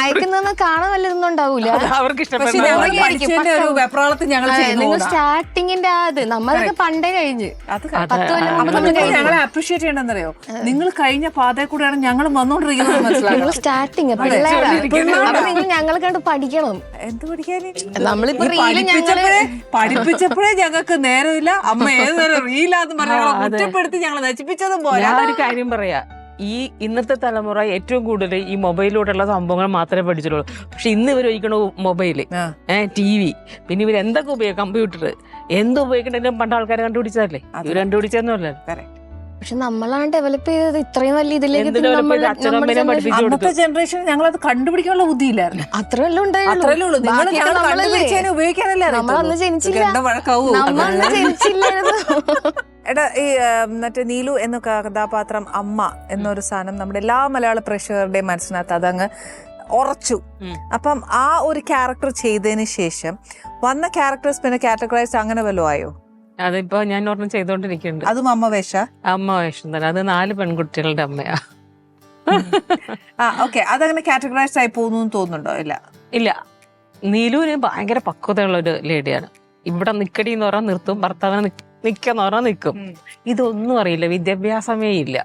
അയക്കുന്നതൊന്നും കാണാൻ വല്ലതൊന്നും ഉണ്ടാവൂല. അവർക്ക് ഒരു വെപ്രാളത്തിൽ ഞങ്ങൾ സ്റ്റാർട്ടിങ്ങിന്റെ അത് നമ്മളൊക്കെ പണ്ടേ കഴിഞ്ഞ്. ഞങ്ങളെ അപ്രീഷിയേറ്റ് ചെയ്യണമെന്നറിയോ? നിങ്ങൾ കഴിഞ്ഞ പാതയിൽ കൂടെയാണ് ഞങ്ങൾ വന്നോണ്ടിരിക്കുന്നത്. മനസ്സിലാവും. സ്റ്റാർട്ടിങ് നിങ്ങൾ ഞങ്ങളെ കണ്ട് പഠിക്കണം. എന്ത് പഠിക്കാന്? നമ്മളിപ്പോ പഠിപ്പിച്ചപ്പോഴേ ഞങ്ങൾക്ക് നേരമില്ല. അമ്മ ഏത് നേരം റീലാന്ന് പറഞ്ഞ കുറ്റപ്പെടുത്തി ഞങ്ങൾ നശിപ്പിച്ചതും പോലെ. ഞാൻ ഒരു കാര്യം പറയാ, ഈ ഇന്നത്തെ തലമുറ ഏറ്റവും കൂടുതൽ ഈ മൊബൈലിലൂടെയുള്ള സംഭവങ്ങൾ മാത്രമേ പഠിച്ചുള്ളൂ. പക്ഷെ ഇന്ന് ഇവർ ഉപയോഗിക്കണ മൊബൈല്, TV, പിന്നെ ഇവർ എന്തൊക്കെ ഉപയോഗിക്കും, കമ്പ്യൂട്ടർ എന്ത് ഉപയോഗിക്കണ്ടെങ്കിലും പണ്ട് ആൾക്കാരെ കണ്ടുപിടിച്ചതല്ലേ? ഇവർ കണ്ടുപിടിച്ചെന്നല്ലേ. പക്ഷെ നമ്മളാണ് ഡെവലപ്പ് ചെയ്തത് ഇത്രയും വലിയ ഇതിലേക്ക്. അന്നത്തെ ജനറേഷൻ ഞങ്ങൾ അത് കണ്ടുപിടിക്കാനുള്ള ബുദ്ധിയില്ലായിരുന്നു. അത്രയല്ലേ ഉണ്ടായുള്ളൂ. നമ്മളന്ന് ജനിച്ചില്ലായിരുന്നു. എടാ, ഈ മറ്റേ നീലു എന്ന കഥാപാത്രം അമ്മ എന്നൊരു സാധനം നമ്മുടെ എല്ലാ മലയാള പ്രേക്ഷകരുടെയും മനസ്സിനകത്ത് അതങ്ങ് ഉറച്ചു. അപ്പം ആ ഒരു ക്യാരക്ടർ ചെയ്തതിന് ശേഷം വന്ന ക്യാരക്ടേഴ്സ് പിന്നെ കാറ്റഗറൈസ് അങ്ങനെ വല്ലതും ആയോ? അതിപ്പോ ഞാൻ ഒരെണ്ണം ചെയ്തോണ്ടിരിക്കുന്നുണ്ട്. അതും അമ്മ വേഷം തന്നെ. അത് 4 പെൺകുട്ടികളുടെ അമ്മയാ. ഓക്കെ, അതങ്ങനെ കാറ്റഗറൈസ് ആയി പോകുന്നു തോന്നുന്നുണ്ടോ? ഇല്ല. നീലുവിന് ഭയങ്കര പക്വതയുള്ള ഒരു ലേഡിയാണ്. ഇവിടെ നിക്കടി എന്ന് പറഞ്ഞാൽ നിർത്തും, ഭർത്താവിനെ നിക്കാന്ന് പറഞ്ഞാൽ നിൽക്കും. ഇതൊന്നും അറിയില്ല, വിദ്യാഭ്യാസമേ ഇല്ല.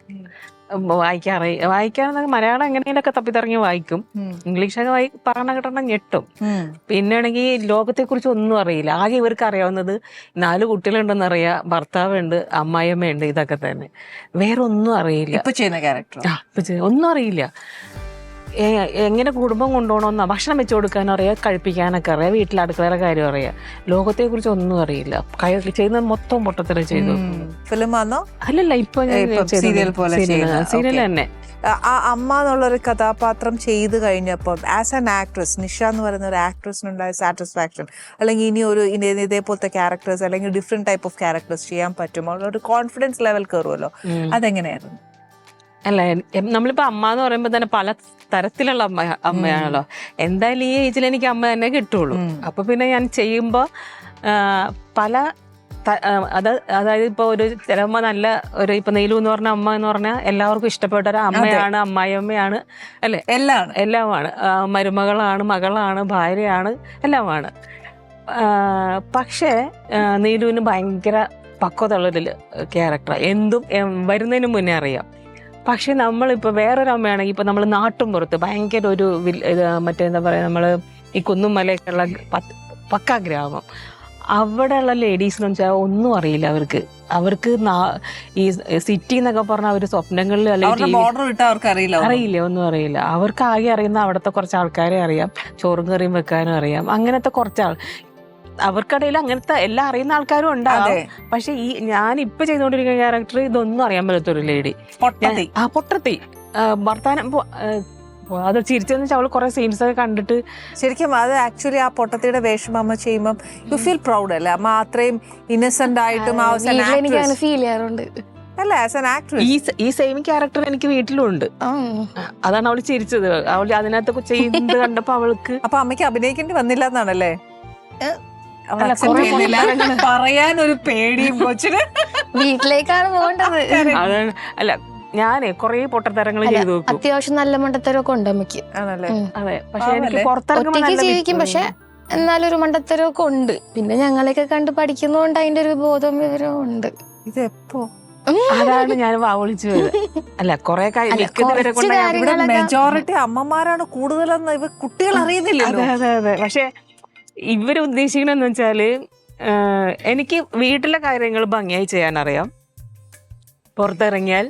വായിക്കാനൊക്കെ മലയാളം എങ്ങനെയൊക്കെ തപ്പിത്തിറങ്ങി വായിക്കും. ഇംഗ്ലീഷൊക്കെ പറഞ്ഞ കിട്ടണം ഞെട്ടും. പിന്നെ ആണെങ്കിൽ ലോകത്തെ കുറിച്ച് ഒന്നും അറിയില്ല. ആകെ ഇവർക്ക് അറിയാവുന്നത് 4 കുട്ടികളുണ്ടെന്ന് അറിയാം, ഭർത്താവുണ്ട്, അമ്മായിയമ്മയുണ്ട്, ഇതൊക്കെ തന്നെ. വേറെ ഒന്നും അറിയില്ല. ഒന്നും അറിയില്ല. എങ്ങനെ കുടുംബം കൊണ്ടുപോകണമെന്നോ, ഭക്ഷണം വെച്ച് കൊടുക്കാനോ അറിയാം, കഴിപ്പിക്കാനൊക്കെ അറിയാം, വീട്ടിൽ അടുക്കളയുടെ കാര്യം അറിയാം. ലോകത്തെ കുറിച്ച് ഒന്നും അറിയില്ല. ചെയ്യുന്നത് മൊത്തം പൊട്ടത്തില് ചെയ്തു. അല്ലല്ല, ഇപ്പൊ സീരിയൽ തന്നെ. ആ അമ്മ എന്നുള്ളൊരു കഥാപാത്രം ചെയ്ത് കഴിഞ്ഞപ്പോൾ ആസ് ആൻ ആക്ട്രസ്, നിഷ എന്ന് പറയുന്ന ഒരു ആക്ട്രസിനുണ്ടായ സാറ്റിസ്ഫാക്ഷൻ, അല്ലെങ്കിൽ ഇനി ഒരു ഇതേപോലത്തെ ക്യാരക്ടേഴ്സ് അല്ലെങ്കിൽ ഡിഫറെന്റ് ടൈപ്പ് ഓഫ് ക്യാരക്ടേഴ്സ് ചെയ്യാൻ പറ്റുമോ? ഒരു കോൺഫിഡൻസ് ലെവൽ കയറുമല്ലോ, അതെങ്ങനെയായിരുന്നു? അല്ല, നമ്മളിപ്പോ അമ്മ എന്ന് പറയുമ്പോ തന്നെ പല തരത്തിലുള്ള അമ്മയാണല്ലോ. എന്തായാലും ഈ ഏജിൽ എനിക്ക് അമ്മ തന്നെ കിട്ടുള്ളൂ. അപ്പൊ പിന്നെ ഞാൻ ചെയ്യുമ്പോ പല അതായത് ഇപ്പൊ ഒരു ചിലമ്മ നല്ല ഒരു ഇപ്പൊ നെയ്ലു എന്ന് പറഞ്ഞ അമ്മ എന്ന് പറഞ്ഞാൽ എല്ലാവർക്കും ഇഷ്ടപ്പെട്ട ഒരു അമ്മയാണ്, അമ്മായിയമ്മയാണ്, അല്ലെ? എല്ലാമാണ്. മരുമകളാണ്, മകളാണ്, ഭാര്യയാണ്, എല്ലാമാണ്. പക്ഷേ നീലുവിന് ഭയങ്കര പക്വതയുള്ളൊരു ക്യാരക്ടറാണ്. എന്തും വരുന്നതിന് മുന്നേ അറിയാം. പക്ഷെ നമ്മളിപ്പോൾ വേറൊരു അമ്മയാണെങ്കിൽ ഇപ്പം നമ്മൾ നാട്ടും പുറത്ത് ഭയങ്കര ഒരു മറ്റേന്താ പറയുക, നമ്മൾ ഈ കുന്നുമലയൊക്കെയുള്ള പക്കാ ഗ്രാമം, അവിടെയുള്ള ലേഡീസ് എന്ന് വെച്ചാൽ ഒന്നും അറിയില്ല അവർക്ക്. ഈ സിറ്റി എന്നൊക്കെ പറഞ്ഞാൽ അവർ സ്വപ്നങ്ങളിൽ അറിയില്ല, ഒന്നും അറിയില്ല. അവർക്ക് ആകെ അറിയുന്ന അവിടുത്തെ കുറച്ച് ആൾക്കാരെ അറിയാം, ചോറും കറിയും വെക്കാനും അറിയാം, അങ്ങനത്തെ കുറച്ചാൾ. അവർക്കിടയിൽ അങ്ങനത്തെ എല്ലാം അറിയുന്ന ആൾക്കാരും ഉണ്ടാവും. പക്ഷെ ഞാൻ ഇപ്പൊ ചെയ്തുകൊണ്ടിരിക്കുന്ന ക്യാരക്ടർ ഇതൊന്നും അറിയാൻ പറ്റാത്തൊരു ലേഡി, പൊട്ടത്തി വർത്താനം. അത് ചിരിച്ചെന്ന് വെച്ചാൽ അവള് കുറെ സീൻസ് ഒക്കെ കണ്ടിട്ട് ശരിക്കും അത് ആക്ച്വലി ആ പൊട്ടത്തിയുടെ വേഷം അമ്മ ചെയ്യുമ്പോൾ യു ഫീൽ പ്രൗഡ് അല്ലേ? അമ്മ അത്രയും ഇന്നസെന്റ് ആയിട്ടും ഫീൽ ചെയ്യാറുണ്ട്. അല്ല, ആസ് ആൻ ആക്ട്രസ് ഈ സെയിം ക്യാരക്ടർ എനിക്ക് വീട്ടിലും ഉണ്ട്. അതാണ് അവള് ചിരിച്ചത്. അവൾ അതിനകത്ത് ചെയ്യുന്നത് കണ്ടപ്പോ അവൾക്ക്. അപ്പൊ അമ്മയ്ക്ക് അഭിനയിക്കേണ്ടി വന്നില്ല എന്നാണല്ലേ? പറയാനൊരു പേടിയും കൊച്ചിന്. വീട്ടിലേക്കാണ് പോകേണ്ടത്. അതാണ്. അല്ല, ഞാനേ കൊറേ പൊട്ടത്തരങ്ങൾ ചെയ്തു നോക്കും. അത്യാവശ്യം നല്ല മണ്ടത്തരമൊക്കെ ഉണ്ട് അമ്മയ്ക്ക്. അതെ, പക്ഷെ എനിക്ക് ഒറ്റയ്ക്ക് ജീവിക്കും, പക്ഷെ എന്നാലൊരു മണ്ടത്തരമൊക്കെ ഉണ്ട്. പിന്നെ ഞങ്ങളെയൊക്കെ കണ്ട് പഠിക്കുന്നതുകൊണ്ട് അതിന്റെ ഒരു ബോധവും വിവരവും ഉണ്ട്. ഇതെപ്പോ അതാണ് ഞാൻ വാവളിച്ചു പോയത്. അല്ല, കൊറേ മെജോറിറ്റി അമ്മമാരാണ് കൂടുതലെന്ന് ഇവ കുട്ടികൾ അറിയുന്നില്ലല്ലോ. അതെ അതെ. പക്ഷെ ഇവര് ഉദ്ദേശിക്കണെന്ന് വെച്ചാല് എനിക്ക് വീട്ടിലെ കാര്യങ്ങൾ ഭംഗിയായി ചെയ്യാനറിയാം. പുറത്തിറങ്ങിയാൽ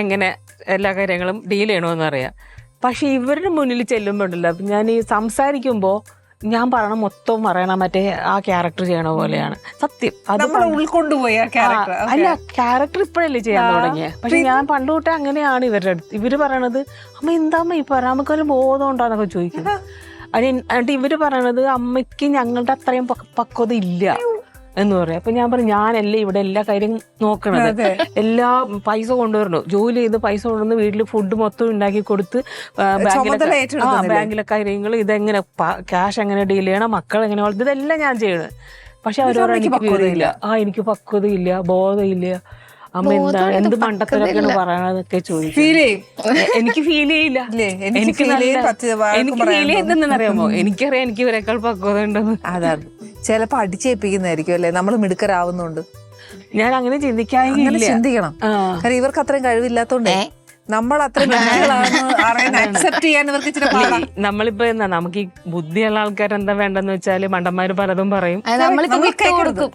എങ്ങനെ എല്ലാ കാര്യങ്ങളും ഡീൽ ചെയ്യണമെന്നറിയാം. പക്ഷെ ഇവരുടെ മുന്നിൽ ചെല്ലുമ്പോണ്ടല്ലോ, ഞാൻ ഈ സംസാരിക്കുമ്പോൾ ഞാൻ പറയണ മൊത്തം പറയണ മറ്റേ ആ ക്യാരക്ടർ ചെയ്യണ പോലെയാണ്. സത്യം, അത് ഉൾക്കൊണ്ടുപോയി. അല്ല, ക്യാരക്ടർ ഇപ്പോഴല്ലേ ചെയ്യാൻ തുടങ്ങിയ. പക്ഷെ ഞാൻ പണ്ട് തൊട്ടേ അങ്ങനെയാണ് ഇവരുടെ അടുത്ത്. ഇവര് പറയണത് അമ്മ എന്താമ്മ ഈ പറയാം, നമുക്കൊരു ബോധം ഉണ്ടോന്നൊക്കെ ചോദിക്കും. എന്നിട്ട് ഇവര് പറയണത് അമ്മയ്ക്ക് ഞങ്ങളുടെ അത്രയും പക്വത ഇല്ല എന്ന് പറയാം. അപ്പൊ ഞാൻ പറഞ്ഞു, ഞാനല്ലേ ഇവിടെ എല്ലാ കാര്യം നോക്കണത്, എല്ലാ പൈസ കൊണ്ടുവരണു, ജോലി ചെയ്ത് പൈസ കൊണ്ടുവന്ന് വീട്ടിൽ ഫുഡ് മൊത്തം ഉണ്ടാക്കി കൊടുത്ത് ബാങ്കിലെ കാര്യങ്ങൾ, ഇതെങ്ങനെ ക്യാഷ് എങ്ങനെ ഡീൽ ചെയ്യണം, മക്കൾ എങ്ങനെ വളർത്തും, ഇതെല്ലാം ഞാൻ ചെയ്യണത്. പക്ഷെ അവരോട് എനിക്ക് പക്വതയില്ല. എനിക്ക് പക്വതയില്ല, ബോധമില്ല. അമ്മ എന്താ എന്ത് മണ്ടത്തരൊക്കെയാണ് പറയണതൊക്കെ ചോദിക്കും. എനിക്ക് ഫീൽ ചെയ്യില്ല. എനിക്ക് ഫീൽ ചെയ്യുന്നറിയാമോ? എനിക്കറിയാം എനിക്ക് ഇവരെക്കാൾ പക്വത ഉണ്ടെന്ന്. അതാണ് ചിലപ്പോ അടിച്ചേൽപ്പിക്കുന്നതായിരിക്കും അല്ലേ, നമ്മൾ മിടുക്കരാവുന്നുണ്ട്. ഞാൻ അങ്ങനെ ചിന്തിക്കണം. കാരണം ഇവർക്ക് അത്രയും കഴിവില്ലാത്തോണ്ടേ നമ്മൾ അത്രയും അക്സെപ്റ്റ് ചെയ്യാൻ ഇവർക്ക് ഇച്ചിരി പാടാ. നമ്മളിപ്പോ എന്താ, നമുക്ക് ഈ ബുദ്ധിയുള്ള ആൾക്കാർ എന്താ വേണ്ടെന്ന് വെച്ചാല് മണ്ടന്മാര് പലതും പറയും. വിട്ടുകൊടുക്കും.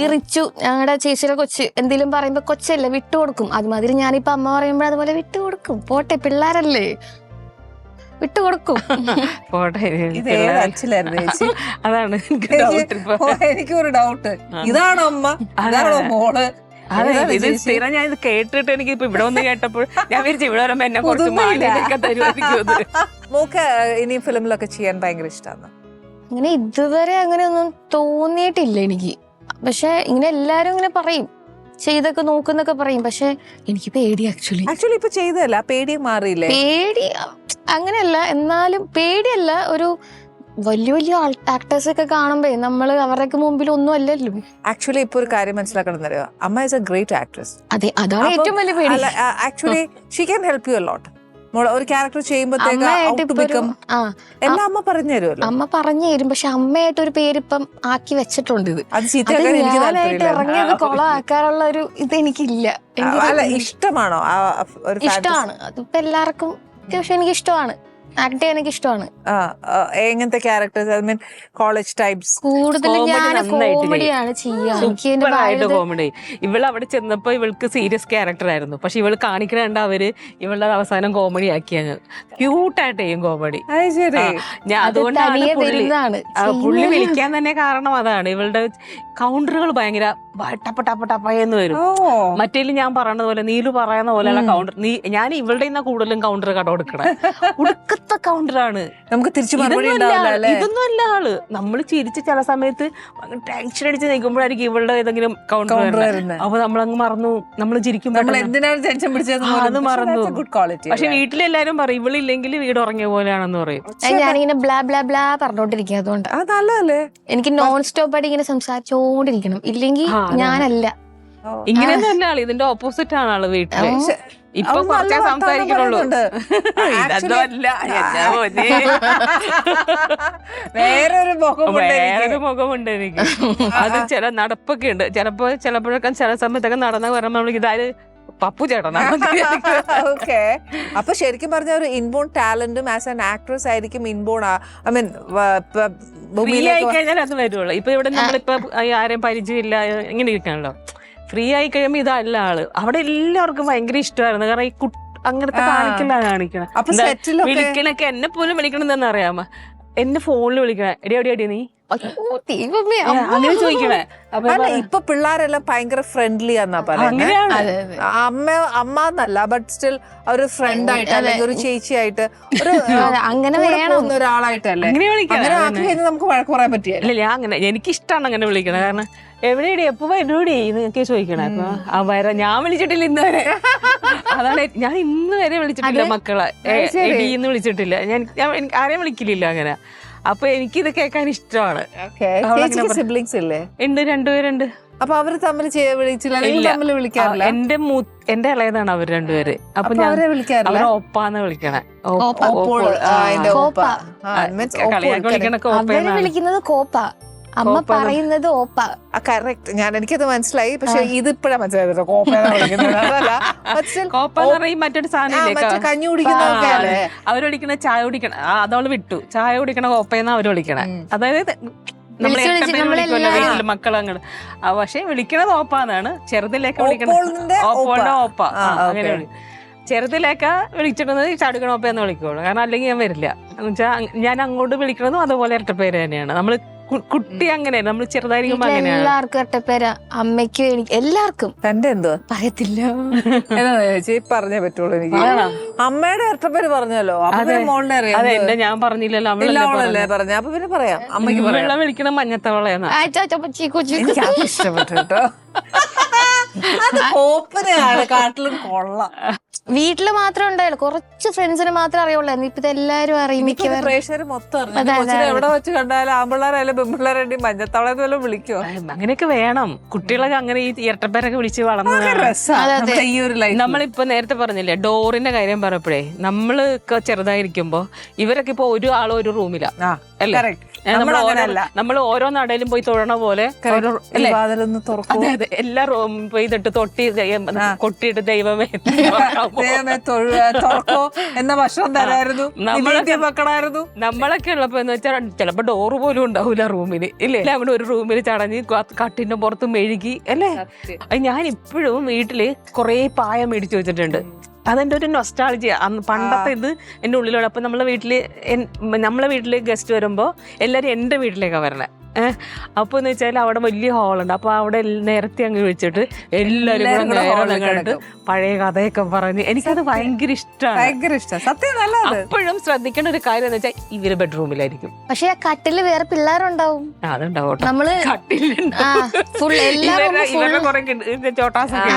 ഈ റിച്ചു ഞങ്ങളുടെ ചേച്ചിയുടെ കൊച്ച് എന്തെങ്കിലും പറയുമ്പോ കൊച്ചല്ലേ വിട്ടുകൊടുക്കും. അതുമാതിരി ഞാനിപ്പോ അമ്മ പറയുമ്പോ അതുപോലെ വിട്ടുകൊടുക്കും. പോട്ടെ, പിള്ളേരല്ലേ, വിട്ടുകൊടുക്കും. പോട്ടെ. അതാണ് എനിക്കൊരു ഡൗട്ട്. ഇതാണോ അമ്മ, ഇതാണോ മോള്? അതെ, ഇത് സ്ഥിരം ഞാൻ ഇത് കേട്ടിട്ട് എനിക്ക് ഇപ്പൊ ഇവിടെ ഒന്ന് കേട്ടപ്പോൾ ഞാൻ വിചാരിച്ചു ഇവിടെ വരുമ്പോ എന്നെ കുറച്ച് മാലിന്യൊക്കെ തരുമായിരിക്കും. മോക്ക് ഇനി ഫിലിമിലൊക്കെ ചെയ്യാൻ ഭയങ്കര ഇഷ്ടമാണ്. അങ്ങനെ ഇതുവരെ അങ്ങനെ ഒന്നും തോന്നിയിട്ടില്ല എനിക്ക്. പക്ഷെ ഇങ്ങനെ എല്ലാരും ഇങ്ങനെ പറയും, ചെയ്തൊക്കെ നോക്കുന്നൊക്കെ പറയും. പക്ഷെ എനിക്ക് പേടി. ആക്ച്വലി ഇപ്പൊ ചെയ്തല്ല, പേടി മാറിയില്ലേ? പേടി അങ്ങനെയല്ല, എന്നാലും പേടിയല്ല. ഒരു വലിയ വലിയ ആക്ടേഴ്സ് ഒക്കെ കാണുമ്പോ നമ്മള് അവരുടെ മുമ്പിൽ ഒന്നും അല്ലല്ലോ. ആക്ച്വലി ഇപ്പൊ ഒരു കാര്യം മനസ്സിലാക്കണം അറിയോ, അമ്മ ഈസ് എ ഗ്രേറ്റ് ആക്ട്രസ്. അതെ, അതാണ് ഏറ്റവും വലിയ പേടി. Actually she can help you a lot. ഒരു ക്യാരക്ടർ ചെയ്യുമ്പോഴത്തേക്ക് എല്ലാം അമ്മ പറഞ്ഞു തരുമല്ലോ. അമ്മ പറഞ്ഞു തരും. പക്ഷെ അമ്മയായിട്ട് ഒരു പേര് ഇപ്പം ആക്കി വെച്ചിട്ടുണ്ട്. ഞാനായിട്ട് ഇറങ്ങിയത് കൊളാക്കാനുള്ള ഒരു ഇത് എനിക്കില്ല. ഇഷ്ടമാണോ? ഇഷ്ടമാണ്. അതിപ്പോ എല്ലാവർക്കും അത്യാവശ്യം എനിക്ക് ഇഷ്ടമാണ്. ആക്ട് ചെയ്യാൻ എനിക്ക് ഇഷ്ടമാണ്. എങ്ങനത്തെ characters? I mean college types? കൂടുതലും ഞാൻ കോമഡിയാണ് ചെയ്യാറ്. കോമഡി. ഇവള് അവിടെ ചെന്നപ്പോ ഇവൾക്ക് സീരിയസ് ക്യാരക്ടർ ആയിരുന്നു. പക്ഷെ ഇവള് കാണിക്കണ്ട അവര് ഇവളുടെ അവസാനം കോമഡി ആക്കിയാണ്. ക്യൂട്ടായിട്ട് ചെയ്യും കോമഡി. അതുകൊണ്ടാണ് പുള്ളി വിളിക്കാൻ തന്നെ കാരണം അതാണ്. ഇവളുടെ കൗണ്ടറുകൾ ഭയങ്കര ടപ്പ ടപ്പ ടപ്പയെന്ന് വരും. മറ്റേല് ഞാൻ പറയണത് പോലെ, നീലു പറയുന്ന പോലെയുള്ള കൗണ്ടർ. ഞാൻ ഇവളുടെ കൂടുതലും കൗണ്ടർ കട കൊടുക്കണം. ഉടുക്കത്തെ കൗണ്ടറാണ്. നമുക്ക് തിരിച്ചു ഇതൊന്നും അല്ല ആള്. നമ്മൾ ചിരിച്ച് ചില സമയത്ത് ടെൻഷൻ അടിച്ച് നിൽക്കുമ്പോഴായിരിക്കും ഇവളുടെ ഏതെങ്കിലും കൗണ്ടർ. അപ്പൊ നമ്മളങ്ങ് മറന്നു. നമ്മൾ ചിരിക്കുമ്പോൾ അത് മറന്നു. പക്ഷെ വീട്ടിലെല്ലാരും പറയും ഇവളില്ലെങ്കിൽ വീട് ഉറങ്ങിയ പോലെയാണെന്ന് പറയും. ഞാനിങ്ങനെ ബ്ലാ ബ്ലാ ബ്ലാ പറഞ്ഞോണ്ടിരിക്കും. അതുകൊണ്ട് നല്ലതല്ലേ? എനിക്ക് നോൺ സ്റ്റോപ്പ് ആയിട്ട് ഇങ്ങനെ സംസാരിച്ചോണ്ടിരിക്കണം. ഇല്ലെങ്കിൽ ഞാനല്ല. ഇങ്ങനെയൊന്നും അല്ല ആള്, ഇതിന്റെ ഓപ്പോസിറ്റ് ആണ് ആള് വീട്ടില്. ഇപ്പൊ കുറച്ചേ സംസാരിക്കുന്നുള്ളൂ. ഇതൊന്നും അല്ല, എന്നാ മോനെ. വേറൊരു മുഖമുണ്ട് എനിക്ക്. അത് ചില നടപ്പൊക്കെ ഉണ്ട്. ചിലപ്പോഴൊക്കെ ചില സമയത്തൊക്കെ നടന്ന പറയുമ്പോൾ നമ്മൾ ഇതായത് പപ്പു ചേട്ടനാണ്. ഓക്കെ. അപ്പൊ ശരിക്കും പറഞ്ഞ ഒരു ഇൻബോൺ ടാലന്റും ആസ് ആൻ ആക്ട്രസ് ആയിരിക്കും ഇൻബോൺ. ഐ മീൻ ഫ്രീ ആയി കഴിഞ്ഞാൽ അത് വരുള്ളൂ. ഇപ്പൊ ഇവിടെ നമ്മളിപ്പോ ആരെയും പരിചയമില്ല ഇങ്ങനെ ഇരിക്കണല്ലോ. ഫ്രീ ആയി കഴിയുമ്പോ ഇതല്ല ആള്. അവിടെ എല്ലാവർക്കും ഭയങ്കര ഇഷ്ടമായിരുന്നു. കാരണം ഈ അങ്ങനത്തെ കാണിക്കലാണ് വിളിക്കണൊക്കെ. എന്നെ പോലും വിളിക്കണെന്ന് അറിയാമോ, എന്നെ ഫോണിൽ വിളിക്കണേ, എടി നീ അങ്ങനെ ചോദിക്കണേ. ഇപ്പൊ പിള്ളേരെല്ലാം ഭയങ്കര ഫ്രണ്ട്ലി എന്നാ പറയുന്നത്. അമ്മ എന്നല്ല, ബട്ട് സ്റ്റിൽ ഒരു ഫ്രണ്ട് ആയിട്ട് അല്ലെങ്കിൽ ഒരു ചേച്ചിയായിട്ട് അങ്ങനെ ഒരാളായിട്ടല്ലേ നമുക്ക് വഴക്ക് പറയാൻ പറ്റില്ല. ഞാൻ അങ്ങനെ, എനിക്കിഷ്ടമാണ് അങ്ങനെ വിളിക്കണത്. കാരണം എവിടെയടി എപ്പോ വരൂടി എന്നൊക്കെ ചോദിക്കണേ. അപ്പൊ ഞാൻ വിളിച്ചിട്ടില്ല ഇന്ന് വരെ. അതാണ് ഞാൻ ഇന്ന് വരെ വിളിച്ചിട്ടില്ല മക്കളെ, എടീന്ന് വിളിച്ചിട്ടില്ല. ഞാൻ ആരെയും വിളിക്കില്ല അങ്ങനെ. അപ്പൊ എനിക്കിത് കേൾക്കാൻ ഇഷ്ടമാണ്. സിബ്ലിങ്സ് ഇല്ലേ? ഉണ്ട്, 2 പേരുണ്ട്. അപ്പൊ അവര് തമ്മിൽ വിളിക്കാറില്ല. എന്റെ ഇളയതാണ് അവർ 2 പേര്. അപ്പൊ ഞാൻ അവരെ ഒപ്പാന്ന് വിളിക്കണേ. വിളിക്കുന്നത് കോപ്പ, അമ്മ പറയുന്നത് ഓപ്പ. കറക്റ്റ്. എനിക്കത് മനസ്സിലായി. പക്ഷെ ഇതിപ്പോഴാ മനസ്സിലായത് മറ്റൊരു സാധനം കഞ്ഞി കുടിക്കുന്നതൊക്കെ അവര് വിളിക്കണ ചായ കുടിക്കണ, അതവള് വിട്ടു. ചായ കുടിക്കണ കോപ്പയെന്നാ അവര് വിളിക്കണേ. അതായത് നമ്മളെ മക്കളങ്ങട്. പക്ഷെ വിളിക്കണത് ഓപ്പാന്നാണ്. ചെറുതിലേക്ക് വിളിക്കണത് ഓപ്പോളുടെ ഓപ്പ. അങ്ങനെ ചെറുതിലേക്ക വിളിച്ചിട്ടുള്ളത് ചാടുകണ ഓപ്പയെന്ന് വിളിക്കുള്ളൂ. കാരണം അല്ലെങ്കിൽ ഞാൻ വരില്ല. എന്ന് വെച്ചാൽ ഞാൻ അങ്ങോട്ട് വിളിക്കണതും അതുപോലെ ഇരട്ടപ്പേര് തന്നെയാണ്. നമ്മള് കുട്ടി അങ്ങനെ നമ്മൾ ചെറുതായിരിക്കുമ്പോ അങ്ങനെയാണ്. എല്ലാവർക്കും ഇരട്ടപ്പേര്, അമ്മയ്ക്കും എനിക്ക് എല്ലാവർക്കും. തന്റെ എന്തോ പറയത്തില്ല, ചേച്ചി പറഞ്ഞേ പറ്റുള്ളൂ. എനിക്ക് അമ്മയുടെ ഇരട്ടപ്പേര് പറഞ്ഞല്ലോ. മോളുടെ അറിയാം. ഞാൻ പറഞ്ഞില്ലല്ലോ, അവളല്ലേ പറഞ്ഞ. അപ്പൊ പിന്നെ പറയാം, അമ്മയ്ക്ക് വെള്ളം വിളിക്കണ മഞ്ഞത്തവളയാണ്. എനിക്ക് ഇഷ്ടപ്പെട്ടു കേട്ടോ. അത് കോപ്പനയാണ് കാട്ടിലും കൊള്ളാം. വീട്ടില് മാത്രമേ ഉണ്ടായുള്ളൂ, കുറച്ച് ഫ്രണ്ട്സിന് മാത്രമേ അറിയുള്ളൂ. ഇപ്പൊ എല്ലാരും അറിയും. പ്രേക്ഷകര് മൊത്തം എവിടെ വെച്ച് കണ്ടാലും ആമ്പിള്ളേരായാലും പെൺപിള്ളേരായിട്ട് മഞ്ഞത്തവളെ വല്ലതും വിളിക്കോ? അങ്ങനെയൊക്കെ വേണം. കുട്ടികളൊക്കെ അങ്ങനെ ഈ ഇരട്ടപ്പേരൊക്കെ വിളിച്ച് വളർന്നു. നമ്മളിപ്പോ നേരത്തെ പറഞ്ഞില്ലേ ഡോറിന്റെ കാര്യം പറഞ്ഞപ്പോഴേ, നമ്മളൊക്കെ ചെറുതായിരിക്കുമ്പോ ഇവരൊക്കെ ഇപ്പൊ ഒരാളോ ഒരു റൂമിലാ അല്ലേ? നമ്മൾ ഓരോ നടയിലും പോയി തൊഴണ പോലെ എല്ലാ റൂം പോയി തൊട്ട് തൊട്ടി കൊട്ടിയിട്ട് ദൈവമേ എന്ന ഭക്ഷണം തരായിരുന്നു, മക്കളായിരുന്നു. നമ്മളൊക്കെ ഉള്ളപ്പോ എന്ന് വെച്ചാൽ ചിലപ്പോ ഡോറ് പോലും ഉണ്ടാവൂല റൂമില്, ഇല്ലേ? അവിടെ ഒരു റൂമിൽ ചടഞ്ഞ് കട്ടിന്റെ പുറത്ത് മെഴുകി അല്ലേ? ഞാൻ ഇപ്പോഴും വീട്ടില് കൊറേ പായ മേടിച്ചു വെച്ചിട്ടുണ്ട്. അതെന്റെ ഒരു നൊസ്റ്റാൾജിയ. അന്ന് പണ്ടത്തെ ഇത് എന്റെ ഉള്ളിലുള്ള. അപ്പൊ നമ്മളെ വീട്ടില് ഗസ്റ്റ് വരുമ്പോ എല്ലാരും എന്റെ വീട്ടിലേക്കാണ് വരണേ. അപ്പൊ എന്ന് വെച്ചാൽ അവിടെ വലിയ ഹാളുണ്ട്. അപ്പൊ അവിടെ നേരത്തെ അങ്ങ് വെച്ചിട്ട് എല്ലാരും കണ്ടിട്ട് പഴയ കഥയൊക്കെ പറഞ്ഞ് എനിക്കത് ഭയങ്കര ഇഷ്ടമാണ്. അപ്പോഴും ശ്രദ്ധിക്കേണ്ട ഒരു കാര്യം എന്ന് വെച്ചാൽ ഇവര് ബെഡ്റൂമിലായിരിക്കും. പക്ഷെ ആ കട്ടില് വേറെ പിള്ളേരുണ്ടാവും. അതുണ്ടാവും. നമ്മള് ചോട്ടാസൊക്കെ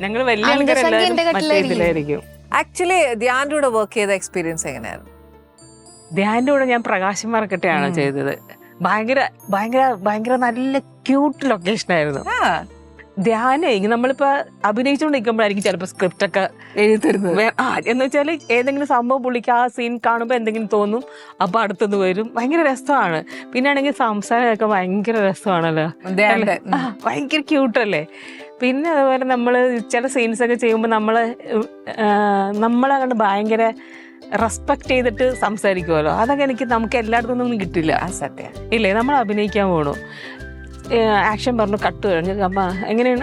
ഞങ്ങൾ വലിയ ആൾക്കാരെല്ലാവരും. ആക്ച്വലി ധ്യാന്റെ കൂടെ വർക്ക് ചെയ്ത എക്സ്പീരിയൻസ് എങ്ങനെയായിരുന്നു? ധ്യാന്റെ കൂടെ ഞാൻ പ്രകാശ് മാർക്കറ്റാണ് ചെയ്തത്. ഭയങ്കര നല്ല ക്യൂട്ട് ലൊക്കേഷൻ ആയിരുന്നു. ധ്യാനേ നമ്മളിപ്പോ അഭിനയിച്ചുകൊണ്ടിരിക്കുമ്പോഴായിരിക്കും ചിലപ്പോ സ്ക്രിപ്റ്റ് ഒക്കെ എഴുതി തരുന്നത്. എന്ന് വെച്ചാല് ഏതെങ്കിലും സംഭവം പുള്ളിക്ക് ആ സീൻ കാണുമ്പോ എന്തെങ്കിലും തോന്നും, അപ്പൊ അടുത്തുനിന്ന് വരും. ഭയങ്കര രസമാണ്. പിന്നെ ആണെങ്കിൽ സംസാരമൊക്കെ ഭയങ്കര രസമാണല്ലോ, ഭയങ്കര ക്യൂട്ടല്ലേ. പിന്നെ അതുപോലെ നമ്മള് ചില സീൻസ് ഒക്കെ ചെയ്യുമ്പോൾ നമ്മളെ കണ്ട് ഭയങ്കര റെസ്പെക്ട് ചെയ്തിട്ട് സംസാരിക്കുമല്ലോ. അതൊക്കെ നമുക്ക് എല്ലായിടത്തുനിന്നും കിട്ടില്ല. സത്യം ഇല്ലേ? നമ്മൾ അഭിനയിക്കാൻ പോണു, ആക്ഷൻ പറഞ്ഞു, കട്ട് കഴിഞ്ഞു, അമ്മ എങ്ങനെയാണ്,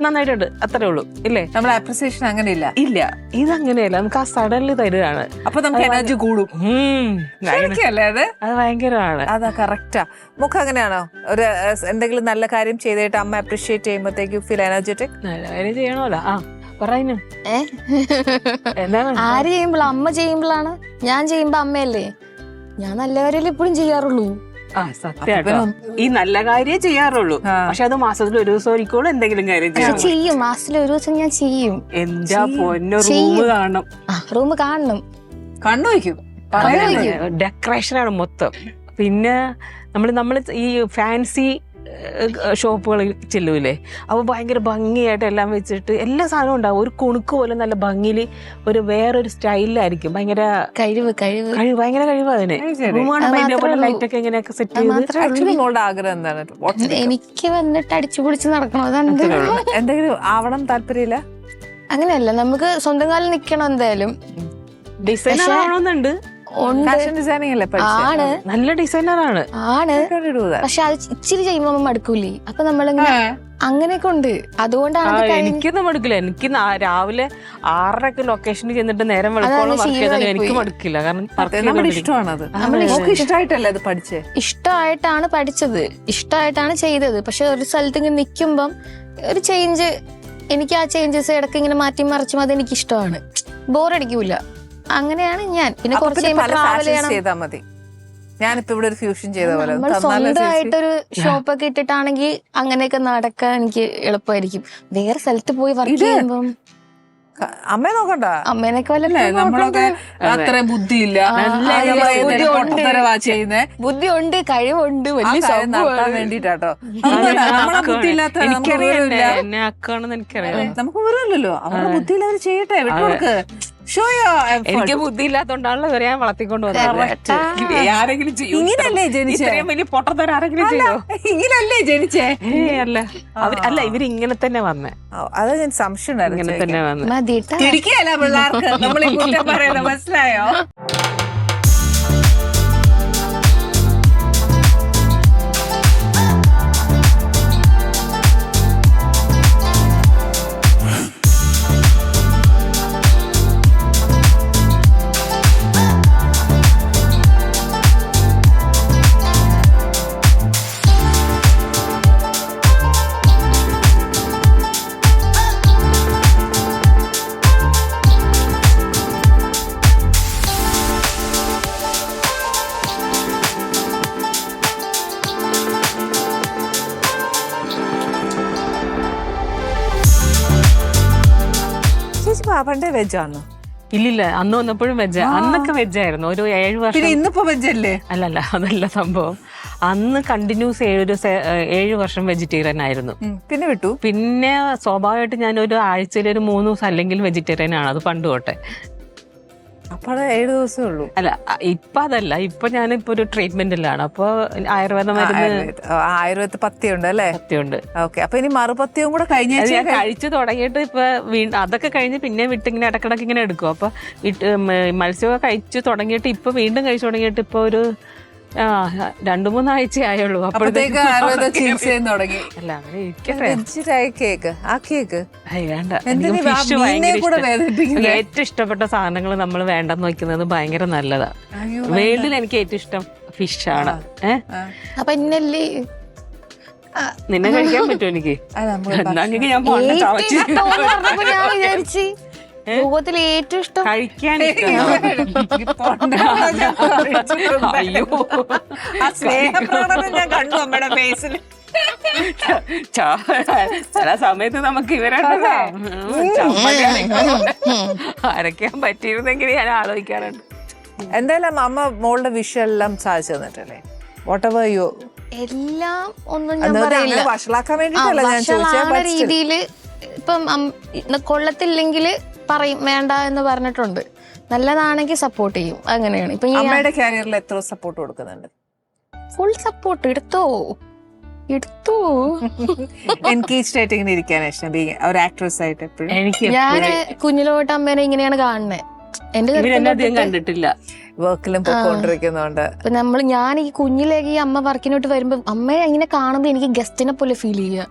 നന്നായിട്ടുണ്ട്, അത്രേ ഉള്ളൂ, ഇല്ലേ? നമ്മളെ അപ്രിസിയേഷൻ അങ്ങനെയില്ല. ഇല്ല, ഇതങ്ങനെയല്ല. നമുക്ക് ആ സഡൻലി തരുകയാണ്. അപ്പൊ നമുക്ക് എനർജി കൂടും. അത് ഭയങ്കരമാണ്. അതാ കറക്റ്റാ. മുഖം അങ്ങനെയാണോ? ഒരു എന്തെങ്കിലും നല്ല കാര്യം ചെയ്തിട്ട് അമ്മ അപ്രീഷിയേറ്റ് ചെയ്യുമ്പോഴത്തേക്ക് ഫീൽ എനർജറ്റിക്? നല്ല കാര്യം ചെയ്യണമല്ലോ. പറയുന്നു ആര് ചെയ്യുമ്പോഴാ? അമ്മ ചെയ്യുമ്പോഴാണ്. ഞാൻ ചെയ്യുമ്പോ അമ്മയല്ലേ. ഞാൻ നല്ല കാര്യമല്ലേ എപ്പോഴും ചെയ്യാറുള്ളൂ. സത്യം. ഈ നല്ല കാര്യം ചെയ്യാറുള്ളൂ. പക്ഷെ അത് മാസത്തിൽ ഒരു ദിവസം ഒരിക്കലും എന്തെങ്കിലും കാര്യം ചെയ്യും. മാസത്തിൽ ഒരു ദിവസം ഞാൻ ചെയ്യും. എന്താ പൊന്നോ, റൂം കാണണം. റൂം കാണണം, കണ്ണു വയ്ക്കും. ഡെക്കറേഷനാണ് മൊത്തം. പിന്നെ നമ്മള് ഈ ഫാൻസി ഷോപ്പുകളിൽ ചെല്ലൂലേ, അപ്പോൾ ഭയങ്കര ഭംഗിയായിട്ട് എല്ലാം വെച്ചിട്ട് എല്ലാ സാധനവും ഉണ്ടാവും. ഒരു കുണുക്ക് പോലെ നല്ല ഭംഗിയിൽ ഒരു വേറൊരു സ്റ്റൈലിലായിരിക്കും. ഭയങ്കര ഭയങ്കര കഴിവ് അതിന്. ലൈറ്റൊക്കെ ഇങ്ങനെയൊക്കെ സെറ്റ് ചെയ്ത്. ആഗ്രഹം എന്താണ്? എനിക്ക് വന്നിട്ട് അടിച്ചു പൊളിച്ച് നടക്കണം. അതാണ് എന്തെങ്കിലും ആവണം താല്പര്യമില്ല? അങ്ങനെയല്ല, നമുക്ക് സ്വന്തം കാലിൽ നിക്കണം. എന്തായാലും ഡിസൈനർ ആവണമെന്നുണ്ട്. ആണ്, നല്ല ഡിസൈനറാണ് ആണ്. പക്ഷെ അത് ഇച്ചിരി ചെയ്യുമ്പോ നമ്മൾ മടുക്കൂലേ? അപ്പൊ നമ്മളിങ്ങനെ അങ്ങനെയൊക്കെ ഉണ്ട്. അതുകൊണ്ടാണ് എനിക്കൊന്നും മടുക്കില്ല. എനിക്ക് രാവിലെ 6:30 ലൊക്കേഷനിൽ ചെന്നിട്ട് നേരം വെളുപ്പോളം വർക്ക് ചെയ്താൽ എനിക്ക് മടുക്കില്ല. കാരണം ഇഷ്ടമായിട്ടാണ് പഠിച്ചത്, ഇഷ്ടമായിട്ടാണ് ചെയ്തത്. പക്ഷെ ഒരു സ്ഥലത്ത് ഇങ്ങനെ നിൽക്കുമ്പം ഒരു ചേഞ്ച്, എനിക്ക് ആ ചേഞ്ചസ് ഇടയ്ക്ക് ഇങ്ങനെ മാറ്റി മറിച്ചും അത് എനിക്ക് ഇഷ്ടമാണ്. ബോറടിക്കൂല. അങ്ങനെയാണ് ഞാൻ. പിന്നെ കുറച്ച് ചെയ്താൽ മതി. ഞാനിപ്പോ ഇവിടെ ഒരു ഫ്യൂഷൻ ചെയ്ത പോലെ സ്വന്തമായിട്ടൊരു ഷോപ്പൊക്കെ ഇട്ടിട്ടാണെങ്കിൽ അങ്ങനെയൊക്കെ നടക്കാൻ എനിക്ക് എളുപ്പമായിരിക്കും. വേറെ സ്ഥലത്ത് പോയി വർക്ക് ചെയ്യുമ്പം അമ്മയെ നോക്കണ്ട. അമ്മേനൊക്കെ നമ്മളൊക്കെ അത്ര ബുദ്ധിയില്ല, ചെയ്യുന്നേ. ബുദ്ധിയുണ്ട്, കഴിവുണ്ട്, വലിയ നടത്താൻ വേണ്ടിട്ടാട്ടോ. നമുക്ക് വിവരമില്ലല്ലോ. അവരുടെ ബുദ്ധിയിൽ അവർ ചെയ്യട്ടെ, വിട്ടുകൊടുക്ക്. എനിക്ക് ബുദ്ധി ഇല്ലാത്തോണ്ടാണല്ലോ ഇവരെ ഞാൻ വളർത്തിക്കൊണ്ട് വന്നത്. ആരെങ്കിലും ഇങ്ങനല്ലേ ജനിച്ചേ? വലിയ പൊട്ടത്തരം ആരെങ്കിലും ചെയ്യോ? ഇങ്ങനല്ലേ ജനിച്ചേ? അല്ല അല്ല, ഇവര് ഇങ്ങനെ തന്നെ വന്നേ. അത് ഞാൻ സംശയം ഇങ്ങനെ തന്നെ വന്നേ. തിരിക്കല്ല പിള്ളേർക്ക് നമ്മൾ ഈ കുറ്റം പറയുന്നത്, മനസ്സിലായോ? പണ്ടേ വെജാണോ? ഇല്ലില്ല, അന്ന് വന്നപ്പോഴും വെജ്. അന്നൊക്കെ വെജായിരുന്നു. ഒരു 7 വർഷം. ഇന്നിപ്പോ വെജല്ലേ? അല്ലല്ല, അതല്ല സംഭവം. അന്ന് കണ്ടിന്യൂസ് 7 വർഷം വെജിറ്റേറിയൻ ആയിരുന്നു. പിന്നെ വിട്ടു. പിന്നെ സ്വാഭാവികമായിട്ട് ഞാൻ ഒരു ആഴ്ചയിൽ ഒരു 3 ദിവസം അല്ലെങ്കിൽ വെജിറ്റേറിയൻ ആണ്. അത് പണ്ട് തൊട്ടെ. അപ്പൊ 7 ദിവസമേ ഉള്ളൂ. അല്ല, ഇപ്പൊ അതല്ല. ഇപ്പൊ ഞാനിപ്പോ ഒരു ട്രീറ്റ്മെന്റിലാണ്. അപ്പൊ ആയുർവേദ മരുന്ന്, ആയുർവേദ പഥ്യമുണ്ട് അല്ലേ? പഥ്യമുണ്ട്. ഓക്കെ. അപ്പൊ ഇനി മറുപഥ്യവും കൂടെ കഴിച്ചു തുടങ്ങിയിട്ട് ഇപ്പൊ അതൊക്കെ കഴിഞ്ഞ് പിന്നെ വിട്ടിങ്ങനെ ഇടക്കിടക്ക് ഇങ്ങനെ എടുക്കും. അപ്പൊ മത്സ്യമൊക്കെ കഴിച്ചു തുടങ്ങിയിട്ട് ഇപ്പൊ വീണ്ടും കഴിച്ചു തുടങ്ങിയിട്ട് ഇപ്പൊ ഒരു 2-3 ആഴ്ച ആയുള്ളൂ. അപ്പോഴത്തേക്ക് ആയുർവേദ ചികിത്സ തുടങ്ങി. അല്ല, അങ്ങനെ ഇരിക്കട്ടെ. ഏറ്റവും ഇഷ്ടപ്പെട്ട സാധനങ്ങൾ നമ്മൾ വേണ്ടെന്ന് വെക്കുന്നത് ഭയങ്കര നല്ലതാ. വേൾഡിൽ എനിക്ക് ഏറ്റവും ഇഷ്ടം ഫിഷാണ്. അപ്പൊ ഇന്നല്ലേ നിന്നെ കഴിക്കാൻ പറ്റുമോ? എനിക്ക് ഞാൻ വിചാരിച്ചു ലോകത്തിൽ ഏറ്റവും ഇഷ്ടം കഴിക്കാൻ. അയ്യോ, ഞാൻ കണ്ടു അമ്മയുടെ ഫേസിൽ. ചില സമയത്ത് നമുക്ക് അരയ്ക്കാൻ പറ്റിയിരുന്നെങ്കിൽ ഞാൻ ആലോചിക്കാറുണ്ട്. എന്തായാലും അമ്മ മോളുടെ വിഷയം എല്ലാം സാധിച്ചു തന്നിട്ടല്ലേ? വാട്ടെവർ യു എല്ലാം ഒന്നും ഞാൻ പറയില്ല. വഷളാക്കാൻ വേണ്ടിട്ടല്ല ഞാൻ ചോദിച്ച രീതിയില്. ഇപ്പം കൊള്ളത്തില്ലെങ്കിൽ പറയും വേണ്ട എന്ന് പറഞ്ഞിട്ടുണ്ട്. നല്ലതാണെങ്കിൽ സപ്പോർട്ട് ചെയ്യും. അങ്ങനെയാണ്. ഇപ്പൊ അമ്മയുടെ കരിയറിൽ എത്ര സപ്പോർട്ട് കൊടുക്കുന്നുണ്ട്? Full support. എടുത്തോ. എൻഗേജ്ഡ് ആയിട്ട് ഇങ്ങനെ ഇരിക്കാനാണ് ഇഷ്ടം, ഒരു ആക്ട്രസ് ആയിട്ട് എപ്പോഴും. ഞാൻ കുഞ്ഞിലോട്ട് അമ്മേനെ ഇങ്ങനെയാണ് കാണുന്നത്. എന്റെ കണ്ടിട്ടില്ല. വർക്കിലും പോയിക്കൊണ്ടിരിക്കുന്നോണ്ട് ഞാൻ ഈ കുഞ്ഞിലേക്ക് ഈ അമ്മ വർക്കിനോട്ട് വരുമ്പോ അമ്മയെ ഇങ്ങനെ കാണുമ്പോ എനിക്ക് ഗസ്റ്റിനെ പോലെ ഫീൽ ചെയ്യുക.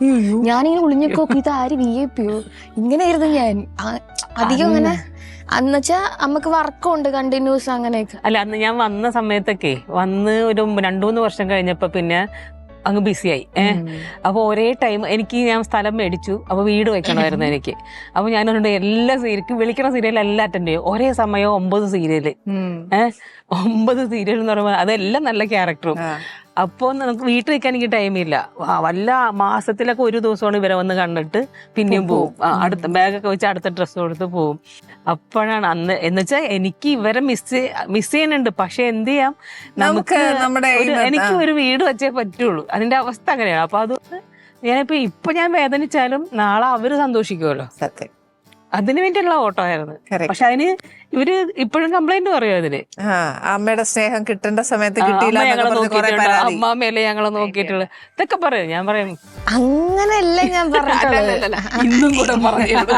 ഞാനിങ്ങനെ ഒളിഞ്ഞൊക്കെ നോക്കും, ഇത് ആര് VIP യോ? ഇങ്ങനെയായിരുന്നു ഞാൻ അധികം. ഇങ്ങനെ എന്നുവെച്ചാ അമ്മക്ക് വർക്കുണ്ട് കണ്ടിന്യൂസ് അങ്ങനെയൊക്കെ. അല്ല, അന്ന് ഞാൻ വന്ന സമയത്തൊക്കെ വന്ന് ഒരു 2-3 വർഷം കഴിഞ്ഞപ്പോ പിന്നെ അങ്ങ് ബിസിയായി. അപ്പൊ ഒരേ ടൈം ഞാൻ സ്ഥലം മേടിച്ചു. അപ്പൊ വീട് വെക്കണമായിരുന്നു എനിക്ക്. അപ്പൊ ഞാനുണ്ട് എല്ലാ വിളിക്കണ സീരിയൽ എല്ലാം അറ്റൻഡ് ചെയ്യും. ഒരേ സമയം 9 സീരിയല്. 9 സീരിയൽ എന്ന് പറയുമ്പോൾ അതെല്ലാം നല്ല ക്യാരക്ടറും. അപ്പോൾ നമുക്ക് വീട്ടിൽ നിൽക്കാൻ എനിക്ക് ടൈമില്ല. വല്ല മാസത്തിലൊക്കെ ഒരു ദിവസമാണ് ഇവരെ വന്ന് കണ്ടിട്ട് പിന്നെയും പോവും. അടുത്ത ബാഗൊക്കെ വെച്ച് അടുത്ത ഡ്രസ്സ് കൊടുത്ത് പോവും. അപ്പോഴാണ് അന്ന് എന്നുവെച്ചാൽ എനിക്ക് ഇവരെ മിസ് ചെയ്യുന്നുണ്ട്. പക്ഷെ എന്ത് ചെയ്യാം, നമുക്ക് എനിക്ക് ഒരു വീട് വെച്ചേ പറ്റുള്ളൂ. അതിന്റെ അവസ്ഥ അങ്ങനെയാണ്. അപ്പൊ അതുകൊണ്ട് ഇപ്പൊ ഞാൻ വേദനിച്ചാലും നാളെ അവര് സന്തോഷിക്കുമല്ലോ. സത്യം. അതിനു വേണ്ടിയുള്ള ഓട്ടോ ആയിരുന്നു. പക്ഷെ അതിന് ഇവര് ഇപ്പോഴും കംപ്ലൈന്റ് പറയും അതിന്. അമ്മയുടെ സ്നേഹം കിട്ടേണ്ട സമയത്ത് അമ്മാമ്മയല്ലേ ഞങ്ങളെ നോക്കിയിട്ടുള്ളത് ഇതൊക്കെ പറയും. ഞാൻ പറയും അങ്ങനെയല്ല ഞാൻ പറഞ്ഞിട്ടുള്ളത്. ഇന്നും കൂടെ പറയുന്നത്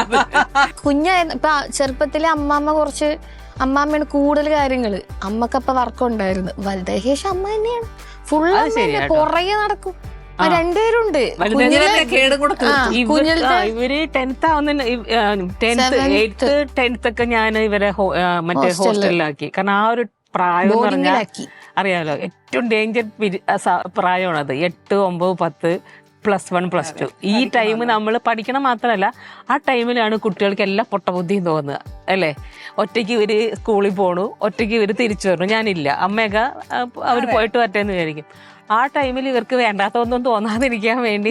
ഇപ്പൊ ചെറുപ്പത്തിലെ അമ്മാമ്മയാണ് കൂടുതൽ കാര്യങ്ങള്. അമ്മക്കപ്പ വർക്കുണ്ടായിരുന്നു. വലുതായ ശേഷം അമ്മ തന്നെയാണ് ഫുള്ള് പുറകെ നടക്കും. രണ്ടുപേരുണ്ട്. ഇവര് 10th ആവുന്ന 8th 10th ഒക്കെ ഞാൻ ഇവരെ മറ്റേ ഹോസ്റ്റലിലാക്കി. കാരണം ആ ഒരു പ്രായം എന്ന് പറഞ്ഞാൽ അറിയാലോ, ഏറ്റവും ഡേഞ്ചർ പ്രായമാണത്. 8, 9, 10 +1 +2 ഈ ടൈം നമ്മൾ പഠിക്കണം മാത്രമല്ല, ആ ടൈമിലാണ് കുട്ടികൾക്ക് എല്ലാം പൊട്ടബുദ്ധിയും തോന്നുക അല്ലേ. ഒറ്റയ്ക്ക് ഇവര് സ്കൂളിൽ പോണു, ഒറ്റയ്ക്ക് ഇവര് തിരിച്ചു വരണു. ഞാനില്ല, അമ്മയൊക്കെ അവര് പോയിട്ട് വരട്ടെന്ന് വിചാരിക്കും. ആ ടൈമിൽ ഇവർക്ക് വേണ്ടാത്തൊന്നും തോന്നാതിരിക്കാൻ വേണ്ടി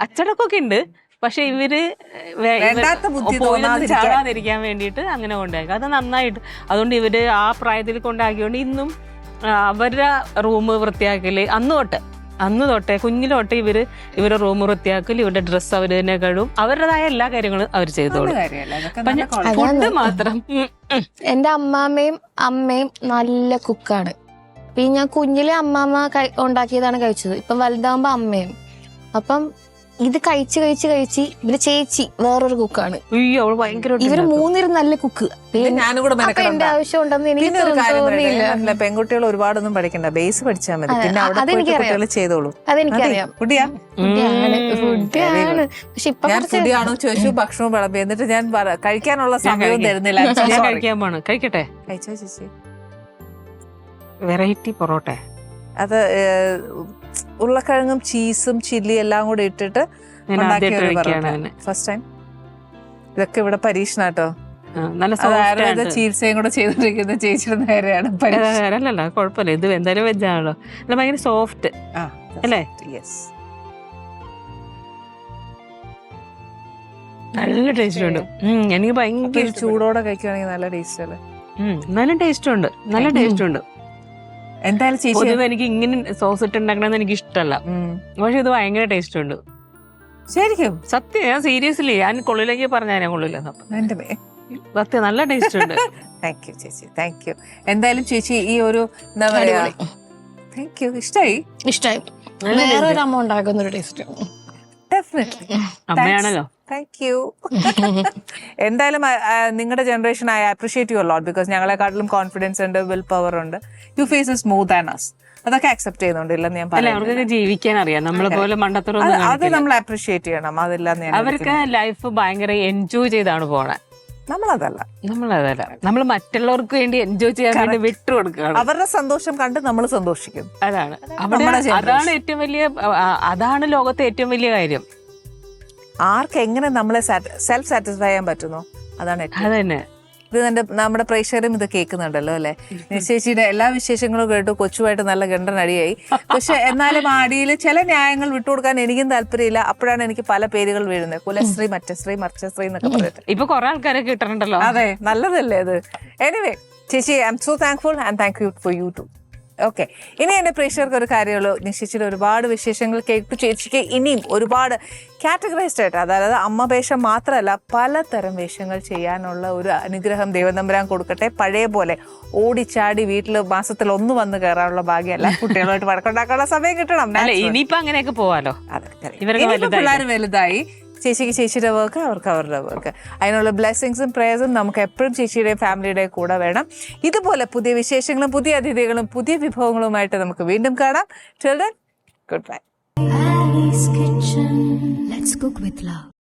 അച്ചടക്കമൊക്കെ ഉണ്ട്. പക്ഷെ ഇവര് ചാടാതിരിക്കാൻ വേണ്ടിയിട്ട് അങ്ങനെ കൊണ്ടാക്കി. അത് നന്നായിട്ട്. അതുകൊണ്ട് ഇവര് ആ പ്രായത്തിൽ കൊണ്ടാക്കിയോണ്ട് ഇന്നും അവരുടെ റൂം വൃത്തിയാക്കല് അന്ന് തൊട്ടേ കുഞ്ഞിലോട്ടെ ഇവരുടെ റൂം വൃത്തിയാക്കൽ, ഇവരുടെ ഡ്രസ്സ് അവര് തന്നെ കഴിവും. അവരുടേതായ എല്ലാ കാര്യങ്ങളും അവർ ചെയ്തോളും. ഫുഡ് മാത്രം. എന്റെ അമ്മയും നല്ല കുക്കാണ്. പിന്നെ ഞാൻ കുഞ്ഞിലെ അമ്മാമ്മ ഉണ്ടാക്കിയതാണ് കഴിച്ചത്. ഇപ്പം വലുതാകുമ്പോ അമ്മയും. അപ്പം ഇത് കഴിച്ച് ഇവര് ചേച്ചി വേറൊരു കുക്കാണ്. ഇവര് മൂന്നിരും നല്ല കുക്ക്. എന്റെ ആവശ്യം ഉണ്ടെന്ന് എനിക്ക് തോന്നിയില്ല. പെൺകുട്ടികൾ ഒരുപാടൊന്നും പഠിക്കണ്ട, ബേസ് പഠിച്ചാൽ മതി. പിന്നെ അവിടെ ചെയ്തോളൂ. അതെനിക്കറിയാം. പക്ഷെ ഇപ്പൊ ഫുഡിയാണോ ചോദിച്ചു, ഭക്ഷണവും വിളമ്പി. എന്നിട്ട് ഞാൻ കഴിക്കാനുള്ള സമയവും തരുന്നില്ല. കഴിക്കാൻ പോണു. കഴിക്കട്ടെ. കഴിച്ചോ ചേച്ചി? വെറൈറ്റി പൊറോട്ട. അത് ഉരുളക്കിഴങ്ങും ചീസും ചില്ലി എല്ലാം കൂടെ ഇട്ടിട്ട് ഫസ്റ്റ് ടൈം. ഇതൊക്കെ ഇവിടെ പരീക്ഷണാട്ടോ. ചികിത്സയും കൂടെ ചെയ്തിരിക്കുന്ന ചേച്ചിയുടെ നേരെയാണ്. അല്ലല്ല, കുഴപ്പമില്ല. ഇത് എന്തായാലും വെജാണല്ലോ. ഭയങ്കര സോഫ്റ്റ് അല്ലേ? നല്ല ടേസ്റ്റ് ഉണ്ട്. എനിക്ക് ഭയങ്കര ചൂടോടെ കഴിക്കുകയാണെങ്കിൽ നല്ല ടേസ്റ്റ് അല്ലേ? നല്ല ടേസ്റ്റ് ഉണ്ട്. എന്തായാലും ചേച്ചി, എനിക്ക് ഇങ്ങനെ സോസ് ഇട്ടുണ്ടാക്കണമെന്ന് എനിക്ക് ഇഷ്ടമല്ല. പക്ഷെ ഇത് ഭയങ്കര ടേസ്റ്റ് ഉണ്ട് ശരിക്കും. സത്യം, ഞാൻ സീരിയസ്ലി ഞാൻ കൊള്ളില്ലെങ്കിൽ പറഞ്ഞാൽ ഞാൻ കൊള്ളില്ല. സത്യം നല്ല ടേസ്റ്റ് ഉണ്ട്. താങ്ക് യു ചേച്ചി, താങ്ക് യു. എന്തായാലും ചേച്ചി ഈ ഒരു എന്താ പറയാ, താങ്ക് യു. ഇഷ്ടായി. വേറൊരു അമ്മ ഉണ്ടാക്കുന്ന ഒരു ടേസ്റ്റ്. ഡെഫിനറ്റ്ലി അമ്മയാണല്ലോ. Thank you. എന്തായാലും നിങ്ങളുടെ generation I appreciate you lot. Because ഞങ്ങളെക്കാട്ടിലും കോൺഫിഡൻസ് ഉണ്ട്, വിൽ പവർ ഉണ്ട്. You face is smooth and as. അതൊക്കെ അക്സെപ്റ്റ് ചെയ്യുന്നുണ്ടില്ലെന്ന് ഞാൻ പറയാം. അവർക്ക് ജീവിക്കാൻ അറിയാം. നമ്മളെ പോലെ മണ്ടത്തരം അത് നമ്മൾ അപ്രീഷിയേറ്റ് ചെയ്യണം. അതില്ലാന്ന് അവർക്ക് ലൈഫ് ഭയങ്കര എൻജോയ് ചെയ്താണ് പോണേ. നമ്മളതല്ല. നമ്മൾ മറ്റുള്ളവർക്ക് വേണ്ടി എൻജോയ് ചെയ്യാൻ വേണ്ടി വിട്ടു കൊടുക്കുകയാണ്. അവരുടെ സന്തോഷം കണ്ട് നമ്മൾ സന്തോഷിക്കും. അതാണ് ഏറ്റവും വലിയ, അതാണ് ലോകത്തെ ഏറ്റവും വലിയ കാര്യം. ആർക്ക് എങ്ങനെ നമ്മളെ സെൽഫ് സാറ്റിസ്ഫൈ ചെയ്യാൻ പറ്റുന്നോ അതാണ്. അതന്നെ. ഇത് നമ്മുടെ പ്രേക്ഷകരും ഇത് കേൾക്കുന്നുണ്ടല്ലോ അല്ലെ. ചേച്ചിയുടെ എല്ലാ വിശേഷങ്ങളും കേട്ടു. കൊച്ചുമായിട്ട് നല്ല ഗണ്ടനടിയായി. പക്ഷെ എന്നാലും അടിയിൽ ചില ന്യായങ്ങൾ വിട്ടുകൊടുക്കാൻ എനിക്കും താല്പര്യമില്ല. അപ്പോഴാണ് എനിക്ക് പല പേരുകൾ വീഴുന്നത്. കുലശ്രീ, മറ്റശ്രീ, മർച്ചശ്രീ എന്നൊക്കെ പറഞ്ഞിട്ട് ഇപ്പൊ കുറെ ആൾക്കാരെ കിട്ടണുണ്ടല്ലോ. അതെ, നല്ലതല്ലേ അത്. എനിവേ ചേച്ചി, I am so thankful and thank you for you too. Okay, ഇനി എന്റെ പ്രേക്ഷകർക്ക് ഒരു കാര്യമുള്ളൂ. ചേച്ചിയുടെ ഒരുപാട് വിശേഷങ്ങൾ കേട്ടു. ചേച്ചിക്ക് ഇനിയും ഒരുപാട് കാറ്റഗറൈസ്ഡ് ആയിട്ട്, അതായത് അമ്മ വേഷം മാത്രമല്ല പലതരം വേഷങ്ങൾ ചെയ്യാനുള്ള ഒരു അനുഗ്രഹം ദൈവതമ്പുരാൻ കൊടുക്കട്ടെ. പഴയ പോലെ ഓടിച്ചാടി വീട്ടിൽ മാസത്തിൽ ഒന്ന് വന്ന് കയറാനുള്ള ഭാഗ്യമല്ല, കുട്ടികളുമായിട്ട് വഴക്കുണ്ടാക്കാനുള്ള സമയം കിട്ടണം. ഇനിയിപ്പോ അങ്ങനെയൊക്കെ പോവാലോ. പിള്ളേർ വലുതായി. ചേച്ചിക്ക് ചേച്ചിയുടെ വർക്ക്, അവർക്ക് അവരുടെ വർക്ക്. അതിനുള്ള ബ്ലെസ്സിങ്സും പ്രേയേഴ്സും നമുക്ക് എപ്പോഴും ചേച്ചിയുടെയും ഫാമിലിയുടെയും കൂടെ വേണം. ഇതുപോലെ പുതിയ വിശേഷങ്ങളും പുതിയ അതിഥികളും പുതിയ വിഭവങ്ങളുമായിട്ട് നമുക്ക് വീണ്ടും കാണാം. Till then, goodbye. Ali's Kitchen. Let's cook with love.